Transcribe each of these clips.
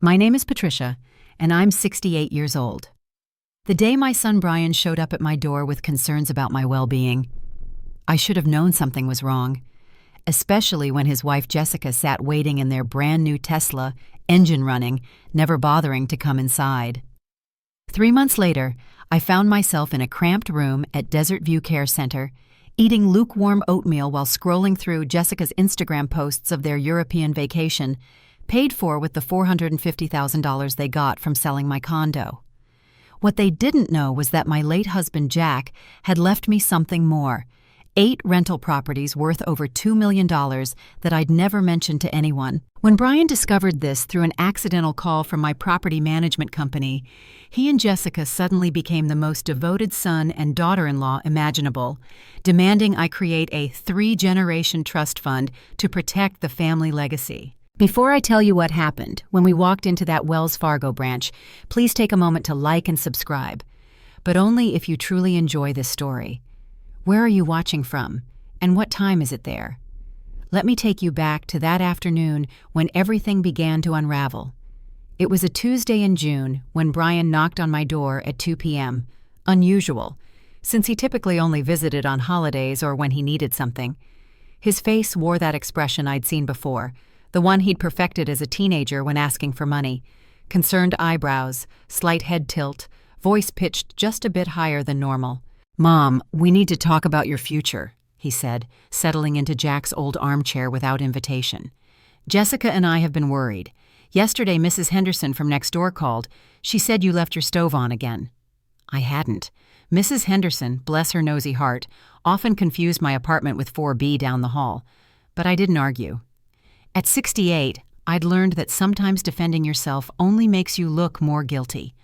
My name is Patricia, and I'm 68 years old. The day my son Brian showed up at my door with concerns about my well-being, I should have known something was wrong, especially when his wife Jessica sat waiting in their brand new Tesla, engine running, never bothering to come inside. 3 months later, I found myself in a cramped room at Desert View Care Center, eating lukewarm oatmeal while scrolling through Jessica's Instagram posts of their European vacation, paid for with the $450,000 they got from selling my condo. What they didn't know was that my late husband Jack had left me something more, 8 rental properties worth over $2 million that I'd never mentioned to anyone. When Brian discovered this through an accidental call from my property management company, he and Jessica suddenly became the most devoted son and daughter-in-law imaginable, demanding I create a 3-generation trust fund to protect the family legacy. Before I tell you what happened when we walked into that Wells Fargo branch, please take a moment to like and subscribe, but only if you truly enjoy this story. Where are you watching from, and what time is it there? Let me take you back to that afternoon when everything began to unravel. It was a Tuesday in June when Brian knocked on my door at 2 p.m. Unusual, since he typically only visited on holidays or when he needed something. His face wore that expression I'd seen before, the one he'd perfected as a teenager when asking for money. Concerned eyebrows, slight head tilt, voice pitched just a bit higher than normal. "Mom, we need to talk about your future," he said, settling into Jack's old armchair without invitation. "Jessica and I have been worried. Yesterday, Mrs. Henderson from next door called. She said you left your stove on again." I hadn't. Mrs. Henderson, bless her nosy heart, often confused my apartment with 4B down the hall. But I didn't argue. At 68, I'd learned that sometimes defending yourself only makes you look more guilty.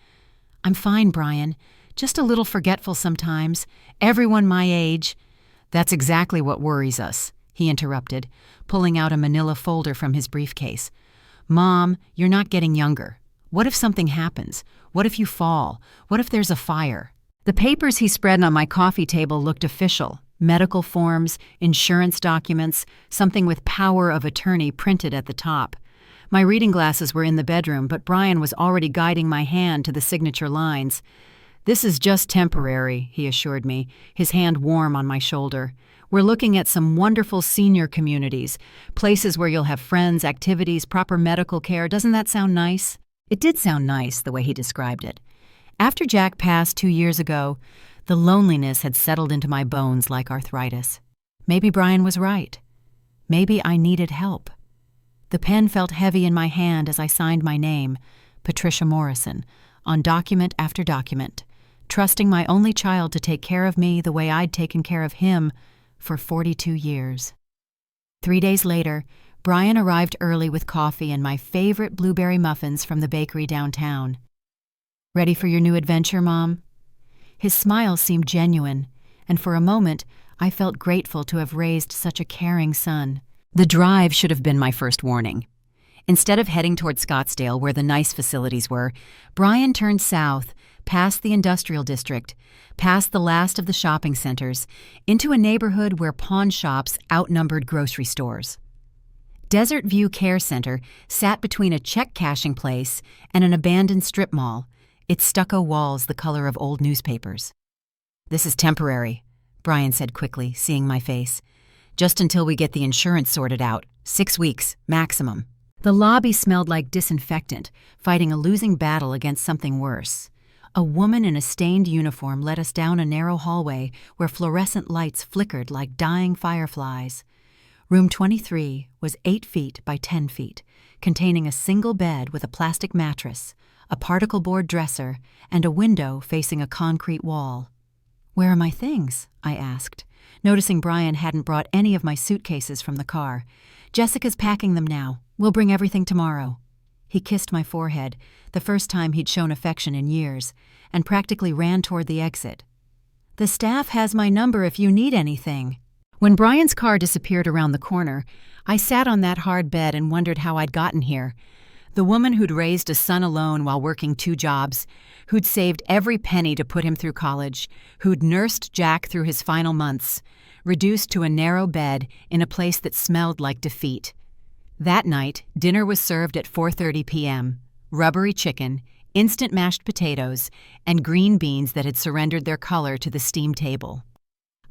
"I'm fine, Brian. Just a little forgetful sometimes. Everyone my age—" "That's exactly what worries us," he interrupted, pulling out a manila folder from his briefcase. "Mom, you're not getting younger. What if something happens? What if you fall? What if there's a fire?" The papers he spread on my coffee table looked official. Medical forms, insurance documents, something with power of attorney printed at the top. My reading glasses were in the bedroom, but Brian was already guiding my hand to the signature lines. "This is just temporary," he assured me, his hand warm on my shoulder. "We're looking at some wonderful senior communities, places where you'll have friends, activities, proper medical care. Doesn't that sound nice?" It did sound nice, the way he described it. After Jack passed 2 years ago, the loneliness had settled into my bones like arthritis. Maybe Brian was right. Maybe I needed help. The pen felt heavy in my hand as I signed my name, Patricia Morrison, on document after document, trusting my only child to take care of me the way I'd taken care of him for 42 years. 3 days later, Brian arrived early with coffee and my favorite blueberry muffins from the bakery downtown. "Ready for your new adventure, Mom?" His smile seemed genuine, and for a moment I felt grateful to have raised such a caring son. The drive should have been my first warning. Instead of heading toward Scottsdale, where the nice facilities were, Brian turned south, past the industrial district, past the last of the shopping centers, into a neighborhood where pawn shops outnumbered grocery stores. Desert View Care Center sat between a check-cashing place and an abandoned strip mall, its stucco walls the color of old newspapers. "This is temporary," Brian said quickly, seeing my face. "Just until we get the insurance sorted out. 6 weeks, maximum." The lobby smelled like disinfectant, fighting a losing battle against something worse. A woman in a stained uniform led us down a narrow hallway where fluorescent lights flickered like dying fireflies. Room 23 was 8 feet by 10 feet, containing a single bed with a plastic mattress, a particle board dresser, and a window facing a concrete wall. "Where are my things?" I asked, noticing Brian hadn't brought any of my suitcases from the car. "Jessica's packing them now. We'll bring everything tomorrow." He kissed my forehead, the first time he'd shown affection in years, and practically ran toward the exit. "The staff has my number if you need anything." When Brian's car disappeared around the corner, I sat on that hard bed and wondered how I'd gotten here. The woman who'd raised a son alone while working 2 jobs, who'd saved every penny to put him through college, who'd nursed Jack through his final months, reduced to a narrow bed in a place that smelled like defeat. That night, dinner was served at 4:30 p.m. rubbery chicken, instant mashed potatoes, and green beans that had surrendered their color to the steam table.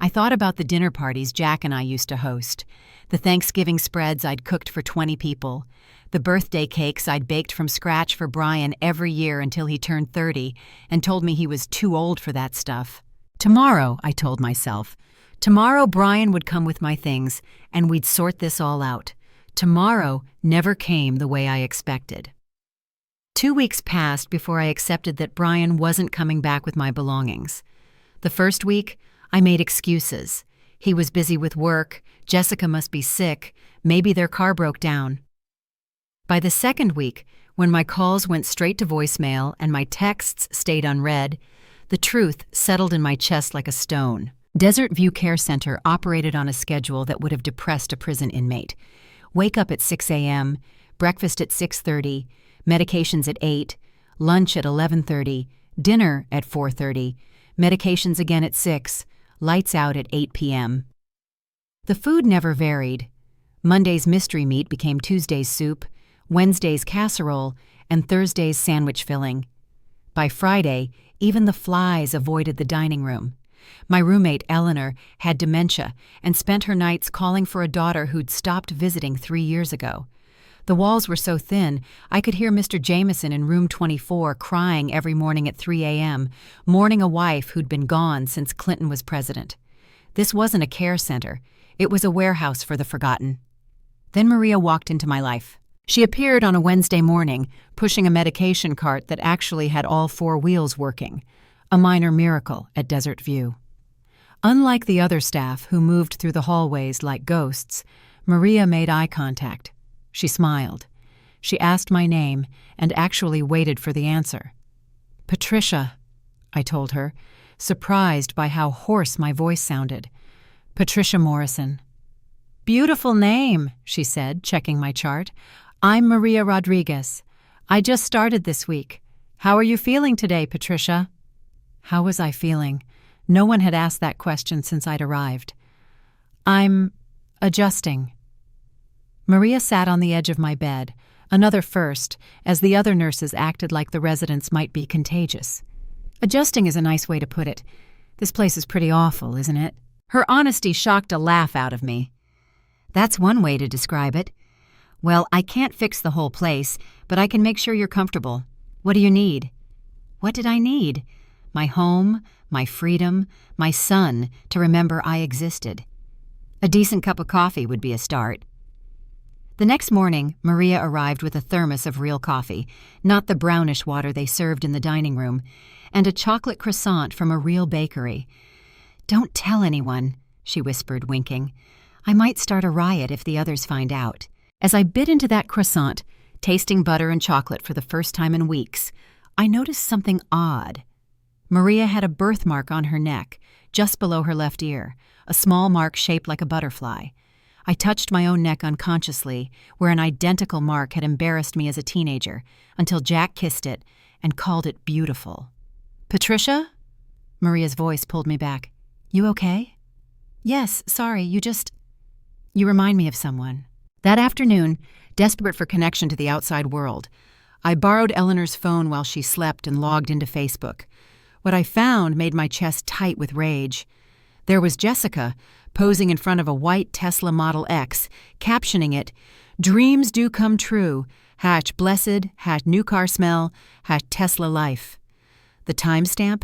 I thought about the dinner parties Jack and I used to host, the Thanksgiving spreads I'd cooked for 20 people, the birthday cakes I'd baked from scratch for Brian every year until he turned 30 and told me he was too old for that stuff. Tomorrow, I told myself, tomorrow Brian would come with my things and we'd sort this all out. Tomorrow never came the way I expected. 2 weeks passed before I accepted that Brian wasn't coming back with my belongings. The first week, I made excuses. He was busy with work, Jessica must be sick, maybe their car broke down. By the second week, when my calls went straight to voicemail and my texts stayed unread, the truth settled in my chest like a stone. Desert View Care Center operated on a schedule that would have depressed a prison inmate. Wake up at 6 a.m., breakfast at 6:30, medications at 8, lunch at 11:30, dinner at 4:30, medications again at 6, lights out at 8 p.m. The food never varied. Monday's mystery meat became Tuesday's soup, Wednesday's casserole, and Thursday's sandwich filling. By Friday, even the flies avoided the dining room. My roommate, Eleanor, had dementia and spent her nights calling for a daughter who'd stopped visiting 3 years ago. The walls were so thin, I could hear Mr. Jameson in room 24 crying every morning at 3 a.m., mourning a wife who'd been gone since Clinton was president. This wasn't a care center. It was a warehouse for the forgotten. Then Maria walked into my life. She appeared on a Wednesday morning, pushing a medication cart that actually had all 4 wheels working, a minor miracle at Desert View. Unlike the other staff who moved through the hallways like ghosts, Maria made eye contact. She smiled. She asked my name and actually waited for the answer. "Patricia," I told her, surprised by how hoarse my voice sounded. "Patricia Morrison." "Beautiful name," she said, checking my chart. "I'm Maria Rodriguez. I just started this week. How are you feeling today, Patricia?" How was I feeling? No one had asked that question since I'd arrived. "I'm adjusting." Maria sat on the edge of my bed, another first, as the other nurses acted like the residents might be contagious. Adjusting is a nice way to put it. This place is pretty awful, isn't it? Her honesty shocked a laugh out of me. "That's one way to describe it. Well, I can't fix the whole place, but I can make sure you're comfortable. What do you need?" What did I need? My home, my freedom, my son to remember I existed. A decent cup of coffee would be a start. The next morning, Maria arrived with a thermos of real coffee, not the brownish water they served in the dining room, and a chocolate croissant from a real bakery. "Don't tell anyone," she whispered, winking. "I might start a riot if the others find out." As I bit into that croissant, tasting butter and chocolate for the first time in weeks, I noticed something odd. Maria had a birthmark on her neck, just below her left ear, a small mark shaped like a butterfly. I touched my own neck unconsciously, where an identical mark had embarrassed me as a teenager, until Jack kissed it and called it beautiful. "Patricia?" Maria's voice pulled me back. "You okay?" "Yes, sorry, you remind me of someone." That afternoon, desperate for connection to the outside world, I borrowed Eleanor's phone while she slept and logged into Facebook. What I found made my chest tight with rage. There was Jessica, posing in front of a white Tesla Model X, captioning it, "Dreams do come true, #blessed, #new car smell, #Tesla life." The timestamp?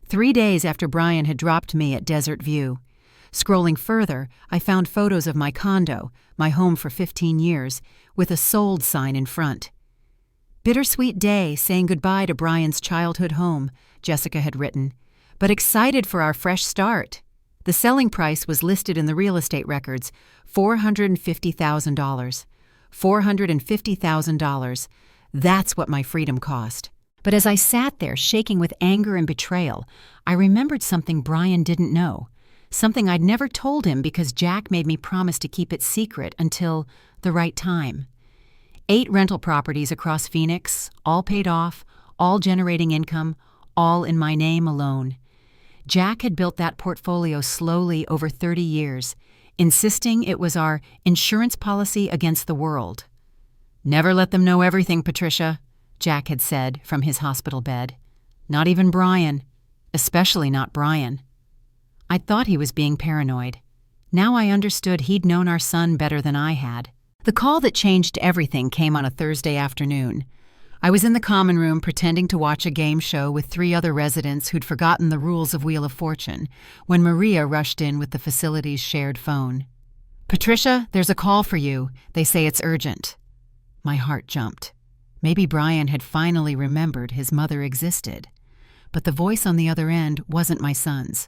3 days after Brian had dropped me at Desert View. Scrolling further, I found photos of my condo, my home for 15 years, with a sold sign in front. "Bittersweet day saying goodbye to Brian's childhood home," Jessica had written, "but excited for our fresh start." The selling price was listed in the real estate records, $450,000. $450,000. That's what my freedom cost. But as I sat there shaking with anger and betrayal, I remembered something Brian didn't know. Something I'd never told him because Jack made me promise to keep it secret until the right time. 8 rental properties across Phoenix, all paid off, all generating income, all in my name alone. Jack had built that portfolio slowly over 30 years, insisting it was our insurance policy against the world. "Never let them know everything, Patricia," Jack had said from his hospital bed. Not even Brian. Especially not Brian. I thought he was being paranoid. Now I understood he'd known our son better than I had. The call that changed everything came on a Thursday afternoon. I was in the common room pretending to watch a game show with 3 other residents who'd forgotten the rules of Wheel of Fortune when Maria rushed in with the facility's shared phone. "Patricia, there's a call for you. They say it's urgent." My heart jumped. Maybe Brian had finally remembered his mother existed. But the voice on the other end wasn't my son's.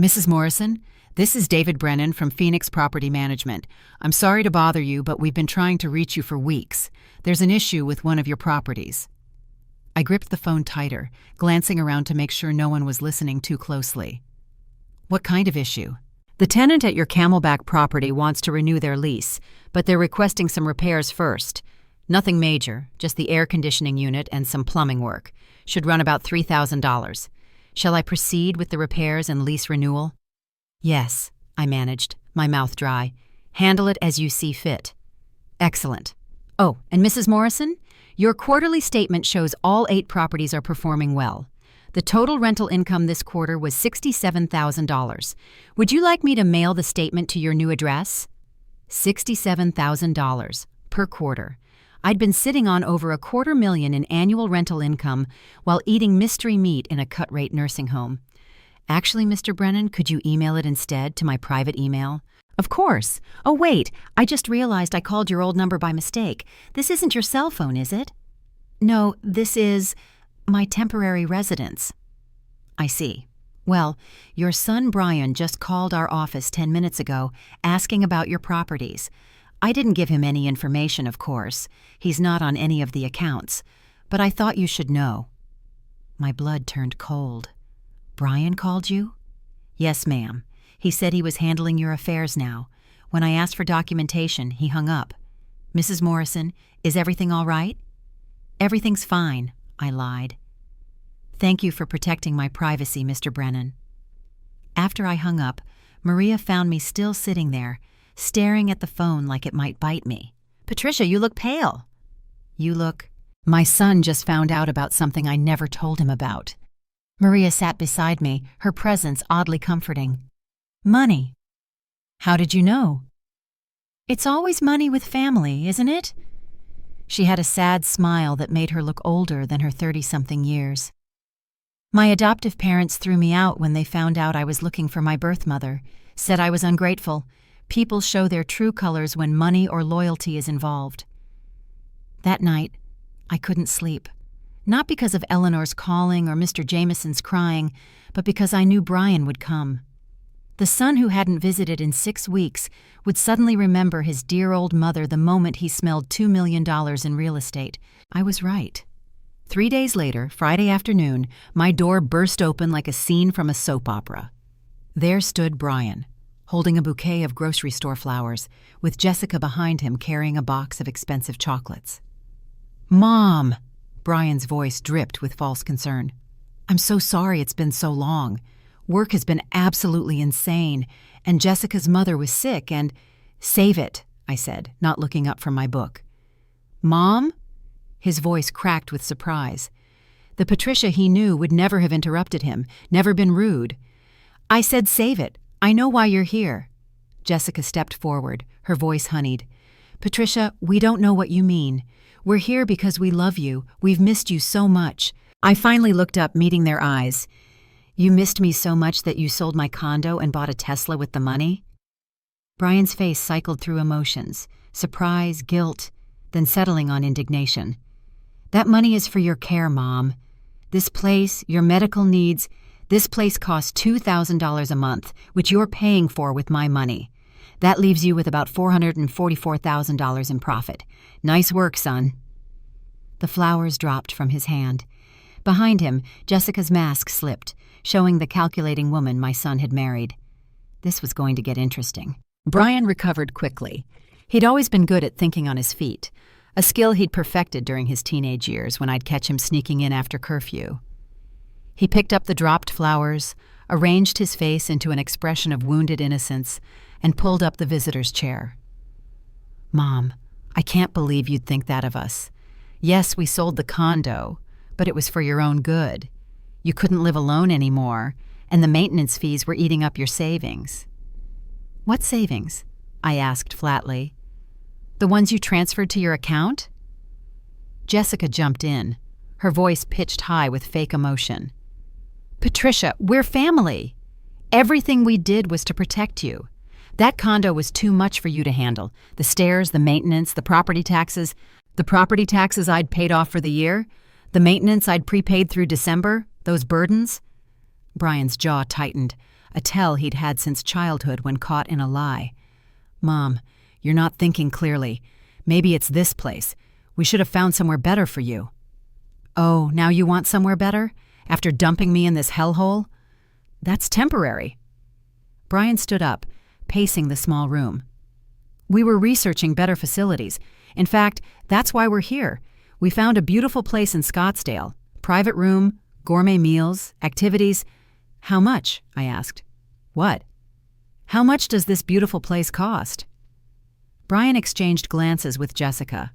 "Mrs. Morrison, this is David Brennan from Phoenix Property Management. I'm sorry to bother you, but we've been trying to reach you for weeks. There's an issue with one of your properties." I gripped the phone tighter, glancing around to make sure no one was listening too closely. "What kind of issue?" "The tenant at your Camelback property wants to renew their lease, but they're requesting some repairs first. Nothing major, just the air conditioning unit and some plumbing work. Should run about $3,000. Shall I proceed with the repairs and lease renewal?" "Yes," I managed, my mouth dry. "Handle it as you see fit." "Excellent. Oh, and Mrs. Morrison, your quarterly statement shows all 8 properties are performing well. The total rental income this quarter was $67,000. Would you like me to mail the statement to your new address?" $67,000 per quarter. I'd been sitting on over $250,000 in annual rental income while eating mystery meat in a cut-rate nursing home. "Actually, Mr. Brennan, could you email it instead to my private email?" "Of course. Oh, wait, I just realized I called your old number by mistake. This isn't your cell phone, is it?" "No, this is my temporary residence." "I see. Well, your son Brian just called our office 10 minutes ago asking about your properties. I didn't give him any information, of course. He's not on any of the accounts. But I thought you should know." My blood turned cold. "Brian called you?" "Yes, ma'am. He said he was handling your affairs now. When I asked for documentation, he hung up." "Mrs. Morrison, is everything all right?" "Everything's fine," I lied. "Thank you for protecting my privacy, Mr. Brennan." After I hung up, Maria found me still sitting there, staring at the phone like it might bite me. "Patricia, you look pale." "You look—" My son just found out about something I never told him about. Maria sat beside me, her presence oddly comforting. "Money." "How did you know?" "It's always money with family, isn't it?" She had a sad smile that made her look older than her 30-something years. "My adoptive parents threw me out when they found out I was looking for my birth mother, said I was ungrateful. People show their true colors when money or loyalty is involved." That night, I couldn't sleep. Not because of Eleanor's calling or Mr. Jameson's crying, but because I knew Brian would come. The son who hadn't visited in 6 weeks would suddenly remember his dear old mother the moment he smelled $2 million in real estate. I was right. 3 days later, Friday afternoon, my door burst open like a scene from a soap opera. There stood Brian, holding a bouquet of grocery store flowers, with Jessica behind him carrying a box of expensive chocolates. "Mom!" Brian's voice dripped with false concern. "I'm so sorry it's been so long. Work has been absolutely insane, and Jessica's mother was sick and—" "Save it," I said, not looking up from my book. "Mom?" His voice cracked with surprise. The Patricia he knew would never have interrupted him, never been rude. "I said save it. I know why you're here." Jessica stepped forward, her voice honeyed. "Patricia, we don't know what you mean. We're here because we love you. We've missed you so much." I finally looked up, meeting their eyes. "You missed me so much that you sold my condo and bought a Tesla with the money?" Brian's face cycled through emotions, surprise, guilt, then settling on indignation. "That money is for your care, Mom. This place, your medical needs, this place costs $2,000 a month, which you're paying for with my money. That leaves you with about $444,000 in profit. Nice work, son." The flowers dropped from his hand. Behind him, Jessica's mask slipped, showing the calculating woman my son had married. This was going to get interesting. Brian recovered quickly. He'd always been good at thinking on his feet, a skill he'd perfected during his teenage years when I'd catch him sneaking in after curfew. He picked up the dropped flowers, arranged his face into an expression of wounded innocence, and pulled up the visitor's chair. "Mom, I can't believe you'd think that of us. Yes, we sold the condo, but it was for your own good. You couldn't live alone anymore, and the maintenance fees were eating up your savings." "What savings?" I asked flatly. "The ones you transferred to your account?" Jessica jumped in, her voice pitched high with fake emotion. "Patricia, we're family. Everything we did was to protect you. That condo was too much for you to handle. The stairs, the maintenance, the property taxes. The property taxes I'd paid off for the year. The maintenance I'd prepaid through December. Those burdens." Brian's jaw tightened, a tell he'd had since childhood when caught in a lie. "Mom, you're not thinking clearly. Maybe it's this place. We should have found somewhere better for you." "Oh, now you want somewhere better? After dumping me in this hellhole?" "That's temporary." Brian stood up, pacing the small room. "We were researching better facilities. In fact, that's why we're here. We found a beautiful place in Scottsdale. Private room, gourmet meals, activities." "How much?" I asked. "What?" "How much does this beautiful place cost?" Brian exchanged glances with Jessica.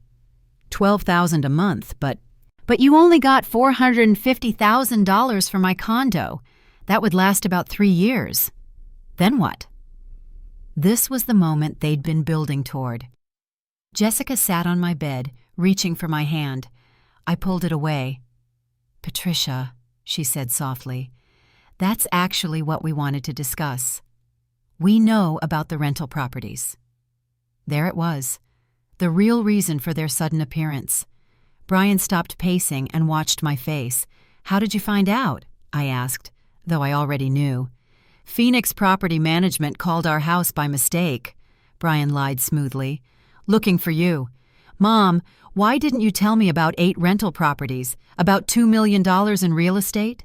$12,000 a month, but you only got $450,000 for my condo. That would last about 3 years. Then what?" This was the moment they'd been building toward. Jessica sat on my bed, reaching for my hand. I pulled it away. "Patricia," she said softly, "that's actually what we wanted to discuss. We know about the rental properties." There it was, the real reason for their sudden appearance. Brian stopped pacing and watched my face. "How did you find out?" I asked, though I already knew. "Phoenix Property Management called our house by mistake," Brian lied smoothly. "Looking for you. Mom, why didn't you tell me about 8 rental properties, about $2 million in real estate?"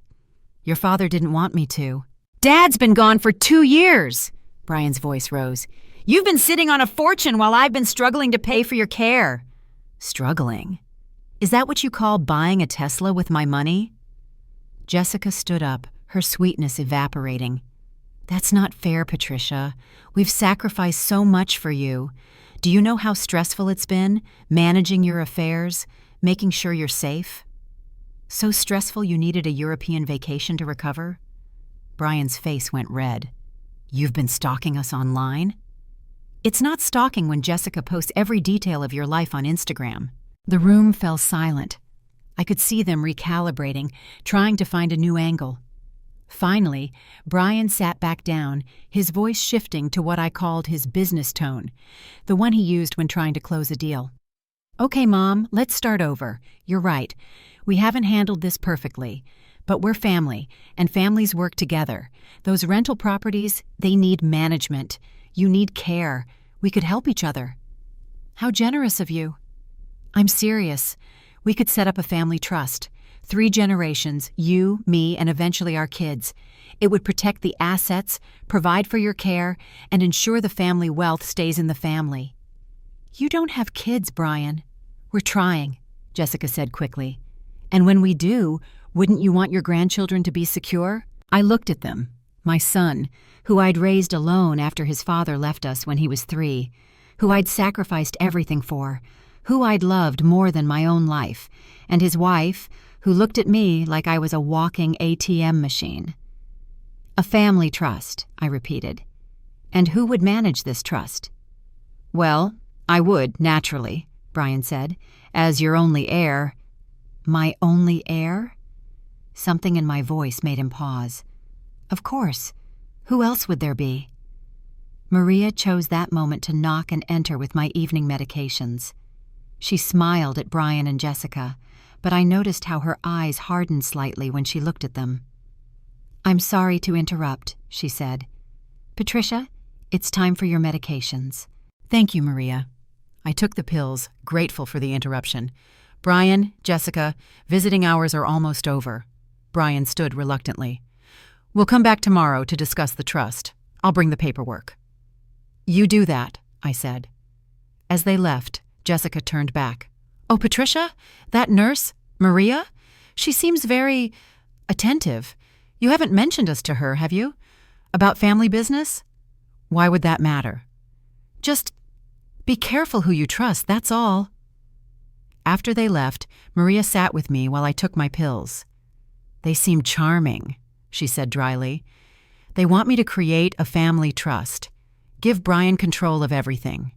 "Your father didn't want me to." "Dad's been gone for 2 years!" Brian's voice rose. "You've been sitting on a fortune while I've been struggling to pay for your care." "Struggling? Is that what you call buying a Tesla with my money?" Jessica stood up, her sweetness evaporating. "That's not fair, Patricia. We've sacrificed so much for you. Do you know how stressful it's been, managing your affairs, making sure you're safe? So stressful you needed a European vacation to recover?" Brian's face went red. "You've been stalking us online?" "It's not stalking when Jessica posts every detail of your life on Instagram." The room fell silent. I could see them recalibrating, trying to find a new angle. Finally, Brian sat back down, his voice shifting to what I called his business tone, the one he used when trying to close a deal. "Okay, Mom, let's start over. You're right. We haven't handled this perfectly, but we're family, and families work together. Those rental properties, they need management. You need care. We could help each other." "How generous of you." "I'm serious. We could set up a family trust. 3 generations, you, me, and eventually our kids. It would protect the assets, provide for your care, and ensure the family wealth stays in the family." "You don't have kids, Brian." "We're trying," Jessica said quickly. "And when we do, wouldn't you want your grandchildren to be secure?" I looked at them. My son, who I'd raised alone after his father left us when he was 3, who I'd sacrificed everything for, who I'd loved more than my own life, and his wife, who looked at me like I was a walking ATM machine. "A family trust," I repeated. "And who would manage this trust?" "Well, I would, naturally," Brian said, "as your only heir." "My only heir?" Something in my voice made him pause. "Of course. Who else would there be?" Maria chose that moment to knock and enter with my evening medications. She smiled at Brian and Jessica, but I noticed how her eyes hardened slightly when she looked at them. "I'm sorry to interrupt," she said. "Patricia, it's time for your medications." "Thank you, Maria." I took the pills, grateful for the interruption. "Brian, Jessica, visiting hours are almost over." Brian stood reluctantly. "We'll come back tomorrow to discuss the trust. I'll bring the paperwork." "You do that," I said. As they left, Jessica turned back. "Oh, Patricia, that nurse, Maria, she seems very attentive. You haven't mentioned us to her, have you? About family business?" "Why would that matter?" "Just be careful who you trust, that's all." After they left, Maria sat with me while I took my pills. "They seem charming," she said dryly. "They want me to create a family trust. Give Brian control of everything."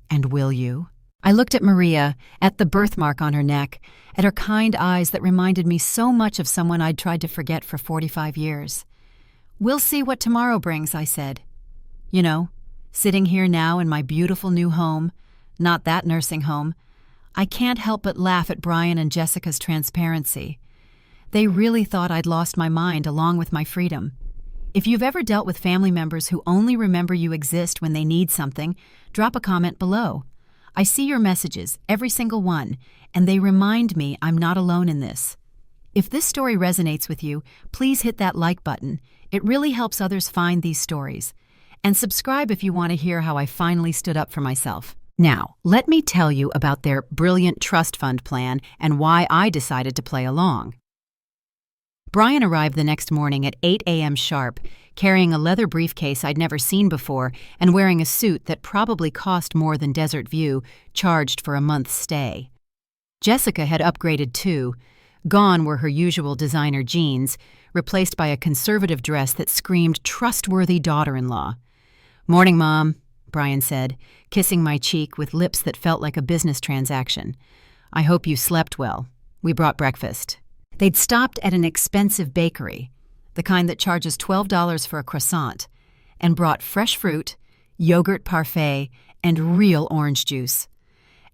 "And will you?" I looked at Maria, at the birthmark on her neck, at her kind eyes that reminded me so much of someone I'd tried to forget for 45 years. "We'll see what tomorrow brings," I said. You know, sitting here now in my beautiful new home, not that nursing home, I can't help but laugh at Brian and Jessica's transparency. They really thought I'd lost my mind along with my freedom. If you've ever dealt with family members who only remember you exist when they need something, drop a comment below. I see your messages, every single one, and they remind me I'm not alone in this. If this story resonates with you, please hit that like button. It really helps others find these stories. And subscribe if you want to hear how I finally stood up for myself. Now, let me tell you about their brilliant trust fund plan and why I decided to play along. Brian arrived the next morning at 8 a.m. sharp, carrying a leather briefcase I'd never seen before and wearing a suit that probably cost more than Desert View charged for a month's stay. Jessica had upgraded too. Gone were her usual designer jeans, replaced by a conservative dress that screamed trustworthy daughter-in-law. "Morning, Mom," Brian said, kissing my cheek with lips that felt like a business transaction. "I hope you slept well. We brought breakfast." They'd stopped at an expensive bakery, the kind that charges $12 for a croissant, and brought fresh fruit, yogurt parfait, and real orange juice.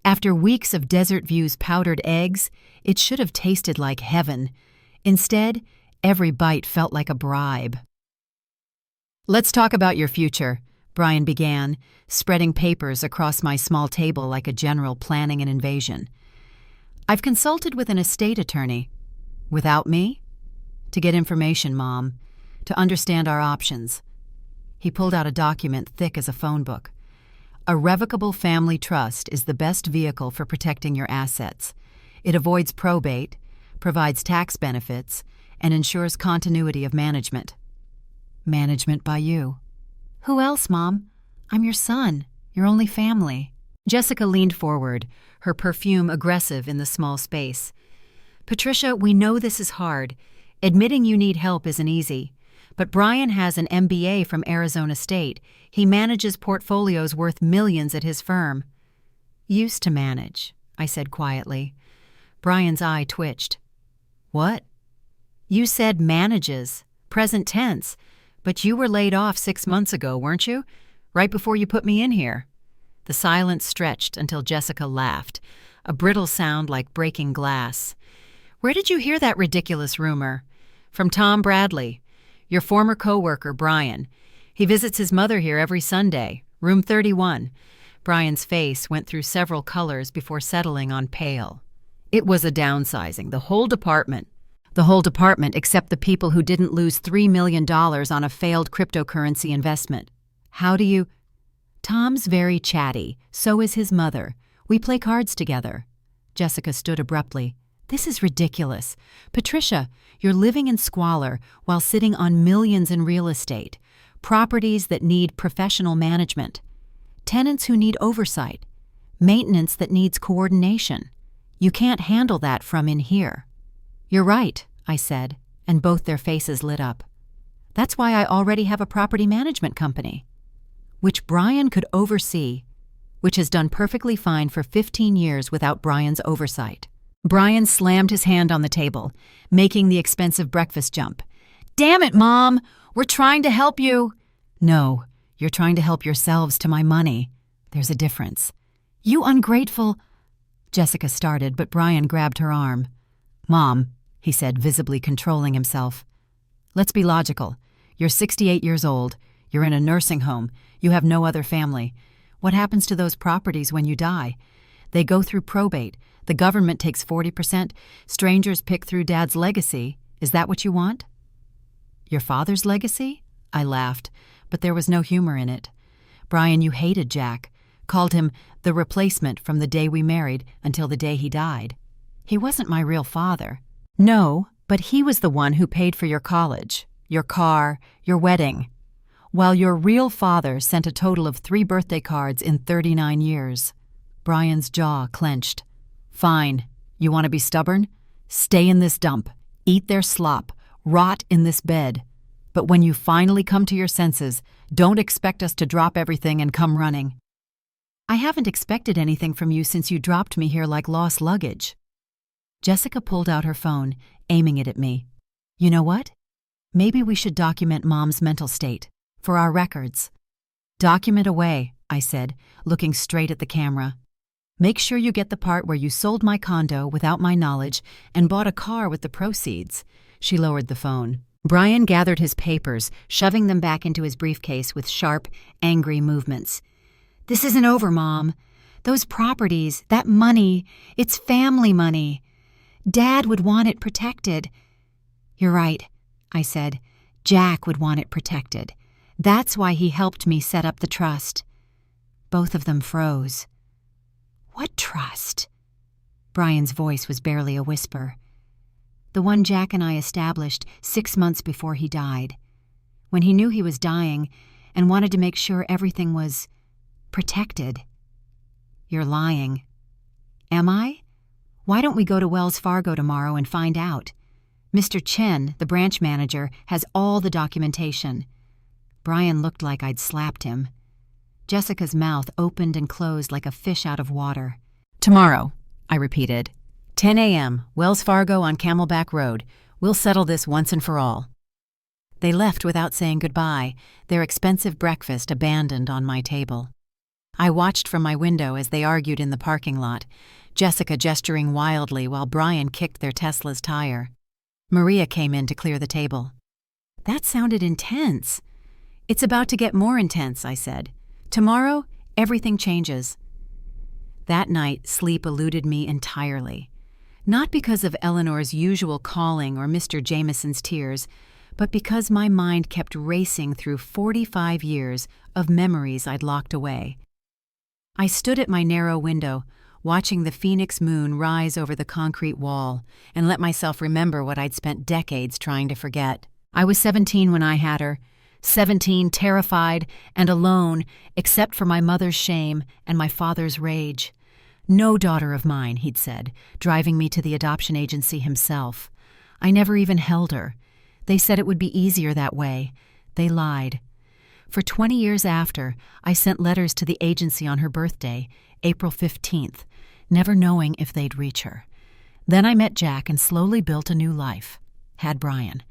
After weeks of Desert View's powdered eggs, it should have tasted like heaven. Instead, every bite felt like a bribe. "Let's talk about your future," Brian began, spreading papers across my small table like a general planning an invasion. "I've consulted with an estate attorney." "Without me?" "To get information, Mom. To understand our options." He pulled out a document thick as a phone book. "A revocable family trust is the best vehicle for protecting your assets. It avoids probate, provides tax benefits, and ensures continuity of management." "Management by you." "Who else, Mom? I'm your son, your only family." Jessica leaned forward, her perfume aggressive in the small space. "Patricia, we know this is hard. Admitting you need help isn't easy. But Brian has an MBA from Arizona State. He manages portfolios worth millions at his firm." "Used to manage," I said quietly. Brian's eye twitched. "What?" "You said manages, present tense. But you were laid off 6 months ago, weren't you? Right before you put me in here." The silence stretched until Jessica laughed, a brittle sound like breaking glass. "Where did you hear that ridiculous rumor?" "From Tom Bradley, your former coworker, Brian. He visits his mother here every Sunday, room 31. Brian's face went through several colors before settling on pale. "It was a downsizing, the whole department. The whole department except the people who didn't lose $3 million on a failed cryptocurrency investment. How do you—" "Tom's very chatty. So is his mother. We play cards together." Jessica stood abruptly. "This is ridiculous. Patricia, you're living in squalor while sitting on millions in real estate, properties that need professional management, tenants who need oversight, maintenance that needs coordination. You can't handle that from in here." "You're right," I said, and both their faces lit up. "That's why I already have a property management company." "Which Brian could oversee, which has done perfectly fine for 15 years without Brian's oversight." Brian slammed his hand on the table, making the expensive breakfast jump. "Damn it, Mom! We're trying to help you." "No, you're trying to help yourselves to my money. There's a difference." "You ungrateful—" Jessica started, but Brian grabbed her arm. "Mom," he said, visibly controlling himself. "Let's be logical. You're 68 years old. You're in a nursing home. You have no other family. What happens to those properties when you die? They go through probate. The government takes 40%. Strangers pick through Dad's legacy. Is that what you want?" "Your father's legacy?" I laughed, but there was no humor in it. "Brian, you hated Jack. Called him the replacement from the day we married until the day he died. He wasn't my real father." "No, but he was the one who paid for your college, your car, your wedding. While your real father sent a total of 3 birthday cards in 39 years. Brian's jaw clenched. Fine. You want to be stubborn? Stay in this dump, eat their slop, rot in this bed. But when you finally come to your senses, don't expect us to drop everything and come running. I haven't expected anything from you since you dropped me here like lost luggage. Jessica pulled out her phone, aiming it at me. You know what? Maybe we should document Mom's mental state, for our records. Document away, I said, looking straight at the camera. Make sure you get the part where you sold my condo without my knowledge and bought a car with the proceeds. She lowered the phone. Brian gathered his papers, shoving them back into his briefcase with sharp, angry movements. This isn't over, Mom. Those properties, that money, it's family money. Dad would want it protected. You're right, I said. Jack would want it protected. That's why he helped me set up the trust. Both of them froze. What trust? Brian's voice was barely a whisper. The one Jack and I established 6 months before he died. When he knew he was dying and wanted to make sure everything was protected. You're lying. Am I? Why don't we go to Wells Fargo tomorrow and find out? Mr. Chen, the branch manager, has all the documentation. Brian looked like I'd slapped him. Jessica's mouth opened and closed like a fish out of water. Tomorrow, I repeated. 10 a.m., Wells Fargo on Camelback Road. We'll settle this once and for all. They left without saying goodbye, their expensive breakfast abandoned on my table. I watched from my window as they argued in the parking lot, Jessica gesturing wildly while Brian kicked their Tesla's tire. Maria came in to clear the table. That sounded intense. It's about to get more intense, I said. Tomorrow, everything changes. That night, sleep eluded me entirely. Not because of Eleanor's usual calling or Mr. Jameson's tears, but because my mind kept racing through 45 years of memories I'd locked away. I stood at my narrow window, watching the phoenix moon rise over the concrete wall, and let myself remember what I'd spent decades trying to forget. I was 17 when I had her, 17, terrified and alone, except for my mother's shame and my father's rage. No daughter of mine, he'd said, driving me to the adoption agency himself. I never even held her. They said it would be easier that way. They lied. For 20 years after, I sent letters to the agency on her birthday, April 15th, never knowing if they'd reach her. Then I met Jack and slowly built a new life. Had Brian.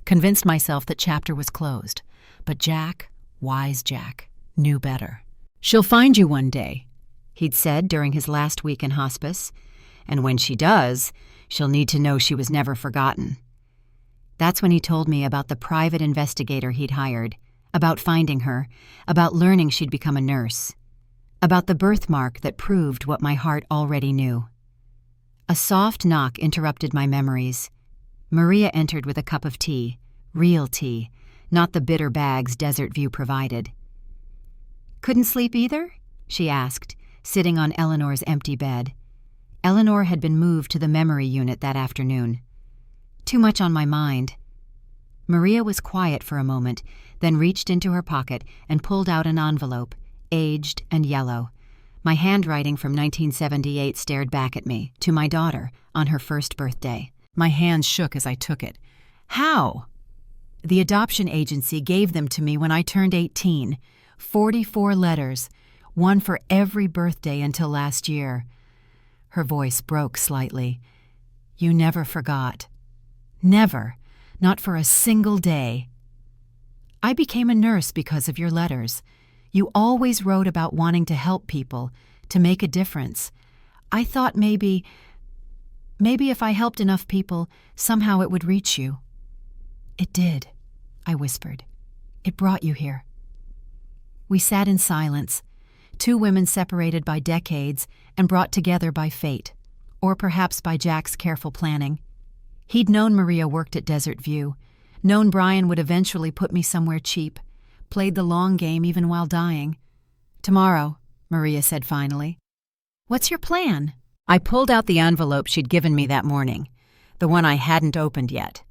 Convinced myself that chapter was closed. But Jack, wise Jack, knew better. She'll find you one day, he'd said during his last week in hospice. And when she does, she'll need to know she was never forgotten. That's when he told me about the private investigator he'd hired, about finding her, about learning she'd become a nurse, about the birthmark that proved what my heart already knew. A soft knock interrupted my memories. Maria entered with a cup of tea, real tea, not the bitter bags Desert View provided. Couldn't sleep either? She asked, sitting on Eleanor's empty bed. Eleanor had been moved to the memory unit that afternoon. Too much on my mind. Maria was quiet for a moment, then reached into her pocket and pulled out an envelope, aged and yellow. My handwriting from 1978 stared back at me, to my daughter, on her first birthday. My hands shook as I took it. How? The adoption agency gave them to me when I turned 18. 44 letters, one for every birthday until last year. Her voice broke slightly. You never forgot. Never. Not for a single day. I became a nurse because of your letters. You always wrote about wanting to help people, to make a difference. I thought maybe if I helped enough people, somehow it would reach you. It did, I whispered. It brought you here. We sat in silence, two women separated by decades and brought together by fate, or perhaps by Jack's careful planning. He'd known Maria worked at Desert View, known Brian would eventually put me somewhere cheap, played the long game even while dying. Tomorrow, Maria said finally. What's your plan? I pulled out the envelope she'd given me that morning, the one I hadn't opened yet.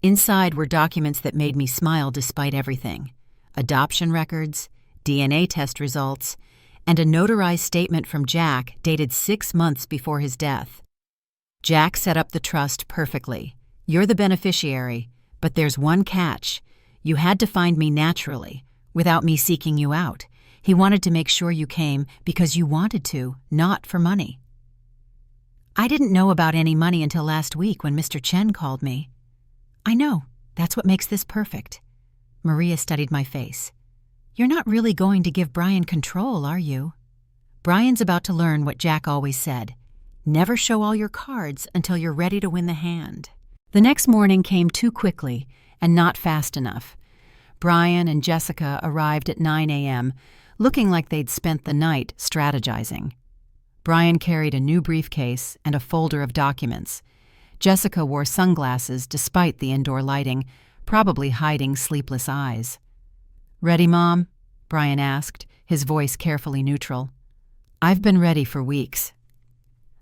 Inside were documents that made me smile despite everything. Adoption records, DNA test results, and a notarized statement from Jack dated 6 months before his death. Jack set up the trust perfectly. You're the beneficiary, but there's one catch. You had to find me naturally, without me seeking you out. He wanted to make sure you came because you wanted to, not for money. I didn't know about any money until last week when Mr. Chen called me. I know. That's what makes this perfect. Maria studied my face. You're not really going to give Brian control, are you? Brian's about to learn what Jack always said. Never show all your cards until you're ready to win the hand. The next morning came too quickly and not fast enough. Brian and Jessica arrived at 9 a.m., looking like they'd spent the night strategizing. Brian carried a new briefcase and a folder of documents. Jessica wore sunglasses despite the indoor lighting, probably hiding sleepless eyes. "Ready, Mom?" Brian asked, his voice carefully neutral. "I've been ready for weeks."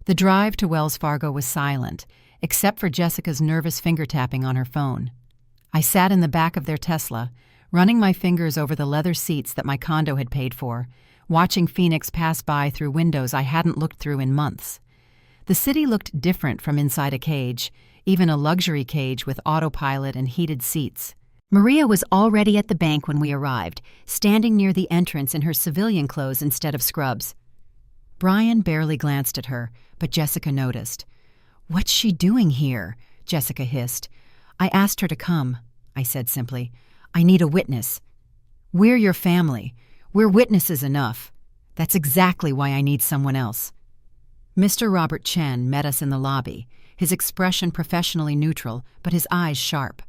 The drive to Wells Fargo was silent, except for Jessica's nervous finger-tapping on her phone. I sat in the back of their Tesla, running my fingers over the leather seats that my condo had paid for, watching Phoenix pass by through windows I hadn't looked through in months. The city looked different from inside a cage, even a luxury cage with autopilot and heated seats. Maria was already at the bank when we arrived, standing near the entrance in her civilian clothes instead of scrubs. Brian barely glanced at her, but Jessica noticed. "What's she doing here?" Jessica hissed. "I asked her to come," I said simply. "I need a witness." "We're your family. We're witnesses enough. That's exactly why I need someone else." Mr. Robert Chen met us in the lobby, his expression professionally neutral, but his eyes sharp.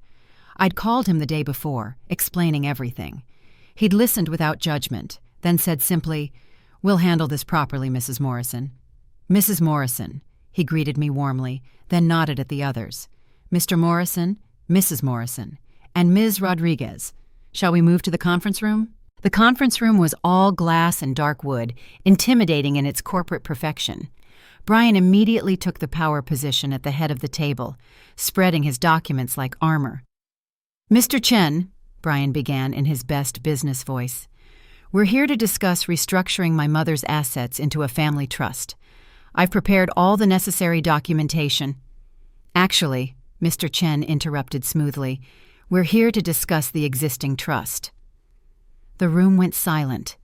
I'd called him the day before, explaining everything. He'd listened without judgment, then said simply, "We'll handle this properly, Mrs. Morrison." "Mrs. Morrison," he greeted me warmly, then nodded at the others. "Mr. Morrison, Mrs. Morrison, and Ms. Rodriguez. Shall we move to the conference room?" The conference room was all glass and dark wood, intimidating in its corporate perfection. Brian immediately took the power position at the head of the table, spreading his documents like armor. "Mr. Chen," Brian began in his best business voice, "we're here to discuss restructuring my mother's assets into a family trust. I've prepared all the necessary documentation." "Actually," Mr. Chen interrupted smoothly, "we're here to discuss the existing trust." The room went silent.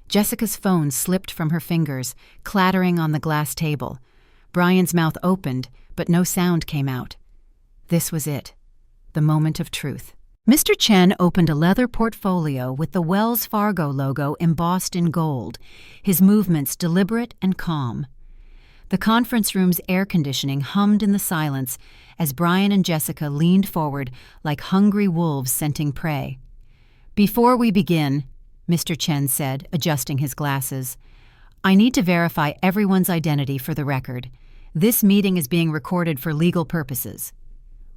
Jessica's phone slipped from her fingers, clattering on the glass table. Brian's mouth opened, but no sound came out. This was it, the moment of truth. Mr. Chen opened a leather portfolio with the Wells Fargo logo embossed in gold, his movements deliberate and calm. The conference room's air conditioning hummed in the silence as Brian and Jessica leaned forward like hungry wolves scenting prey. "Before we begin," Mr. Chen said, adjusting his glasses, "I need to verify everyone's identity for the record. This meeting is being recorded for legal purposes."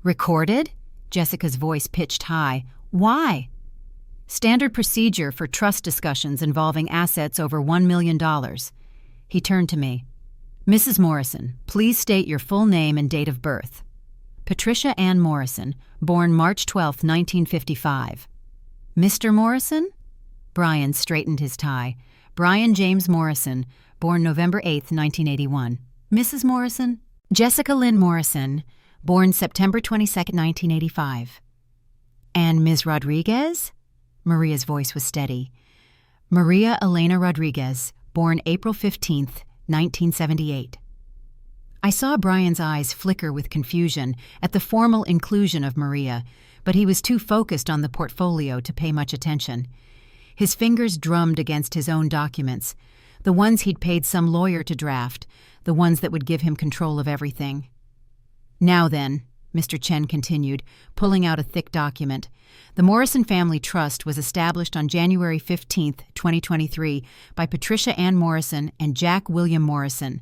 "Recorded?" Jessica's voice pitched high. "Why?" "Standard procedure for trust discussions involving assets over $1 million. He turned to me. "Mrs. Morrison, please state your full name and date of birth." "Patricia Ann Morrison, born March 12, 1955. "Mr. Morrison?" Brian straightened his tie. "Brian James Morrison, born November 8, 1981. "Mrs. Morrison?" "Jessica Lynn Morrison, born September 22, 1985. "And Ms. Rodriguez?" Maria's voice was steady. "Maria Elena Rodriguez, born April 15, 1978. I saw Brian's eyes flicker with confusion at the formal inclusion of Maria, but he was too focused on the portfolio to pay much attention. His fingers drummed against his own documents, the ones he'd paid some lawyer to draft, the ones that would give him control of everything. "Now then," Mr. Chen continued, pulling out a thick document, "the Morrison Family Trust was established on January 15, 2023 by Patricia Ann Morrison and Jack William Morrison."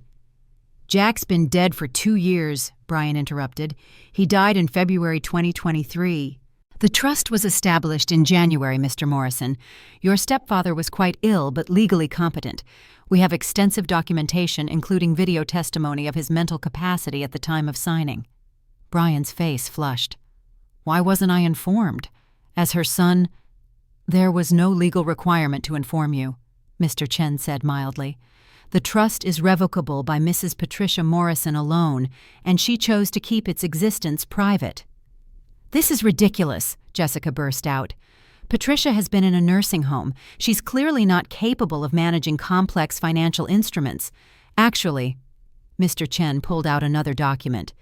"Jack's been dead for 2 years," Brian interrupted. "He died in February 2023. "The trust was established in January, Mr. Morrison. Your stepfather was quite ill but legally competent. We have extensive documentation, including video testimony of his mental capacity at the time of signing." Brian's face flushed. "Why wasn't I informed? As her son—" "There was no legal requirement to inform you," Mr. Chen said mildly. The trust is revocable by Mrs. Patricia Morrison alone, and she chose to keep its existence private. This is ridiculous, Jessica burst out. Patricia has been in a nursing home. She's clearly not capable of managing complex financial instruments. Actually, Mr. Chen pulled out another document.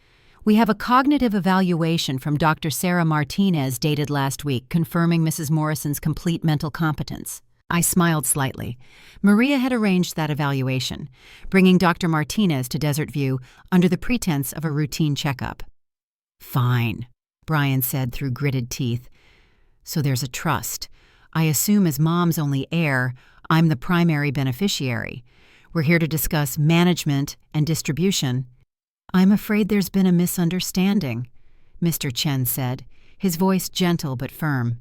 We have a cognitive evaluation from Dr. Sarah Martinez dated last week confirming Mrs. Morrison's complete mental competence. I smiled slightly. Maria had arranged that evaluation, bringing Dr. Martinez to Desert View under the pretense of a routine checkup. Fine, Brian said through gritted teeth. So there's a trust. I assume as Mom's only heir, I'm the primary beneficiary. We're here to discuss management and distribution. I'm afraid there's been a misunderstanding, Mr. Chen said, his voice gentle but firm.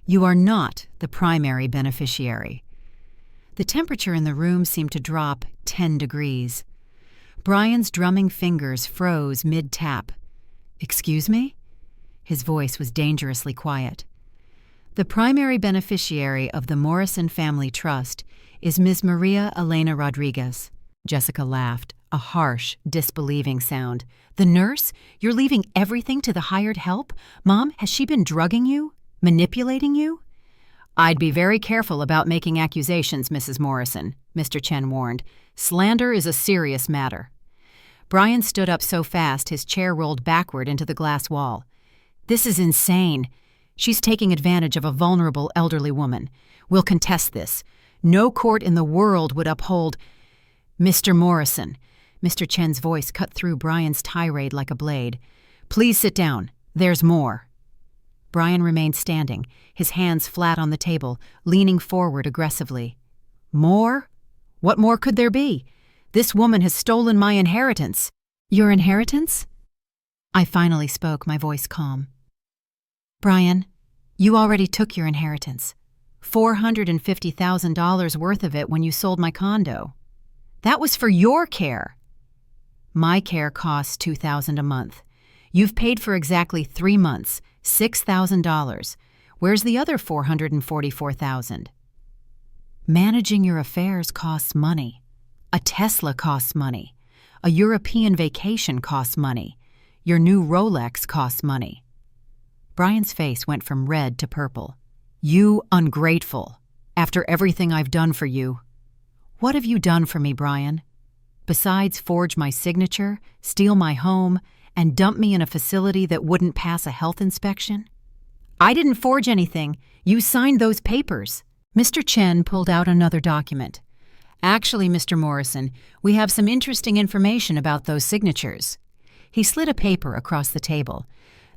You are not the primary beneficiary. The temperature in the room seemed to drop 10 degrees. Brian's drumming fingers froze mid-tap. Excuse me? His voice was dangerously quiet. The primary beneficiary of the Morrison Family Trust is Ms. Maria Elena Rodriguez. Jessica laughed, a harsh, disbelieving sound. The nurse? You're leaving everything to the hired help? Mom, has she been drugging you? Manipulating you? I'd be very careful about making accusations, Mrs. Morrison, Mr. Chen warned. Slander is a serious matter. Brian stood up so fast his chair rolled backward into the glass wall. This is insane. She's taking advantage of a vulnerable elderly woman. We'll contest this. No court in the world would uphold... Mr. Morrison. Mr. Chen's voice cut through Brian's tirade like a blade. Please sit down. There's more. Brian remained standing, his hands flat on the table, leaning forward aggressively. More? What more could there be? This woman has stolen my inheritance. Your inheritance? I finally spoke, my voice calm. Brian, you already took your inheritance. $450,000 worth of it when you sold my condo. That was for your care. My care costs $2,000 a month. You've paid for exactly 3 months, $6,000. Where's the other $444,000? Managing your affairs costs money. A Tesla costs money. A European vacation costs money. Your new Rolex costs money. Brian's face went from red to purple. You ungrateful. After everything I've done for you. What have you done for me, Brian? Besides forge my signature, steal my home, and dump me in a facility that wouldn't pass a health inspection? I didn't forge anything. You signed those papers. Mr. Chen pulled out another document. Actually, Mr. Morrison, we have some interesting information about those signatures. He slid a paper across the table.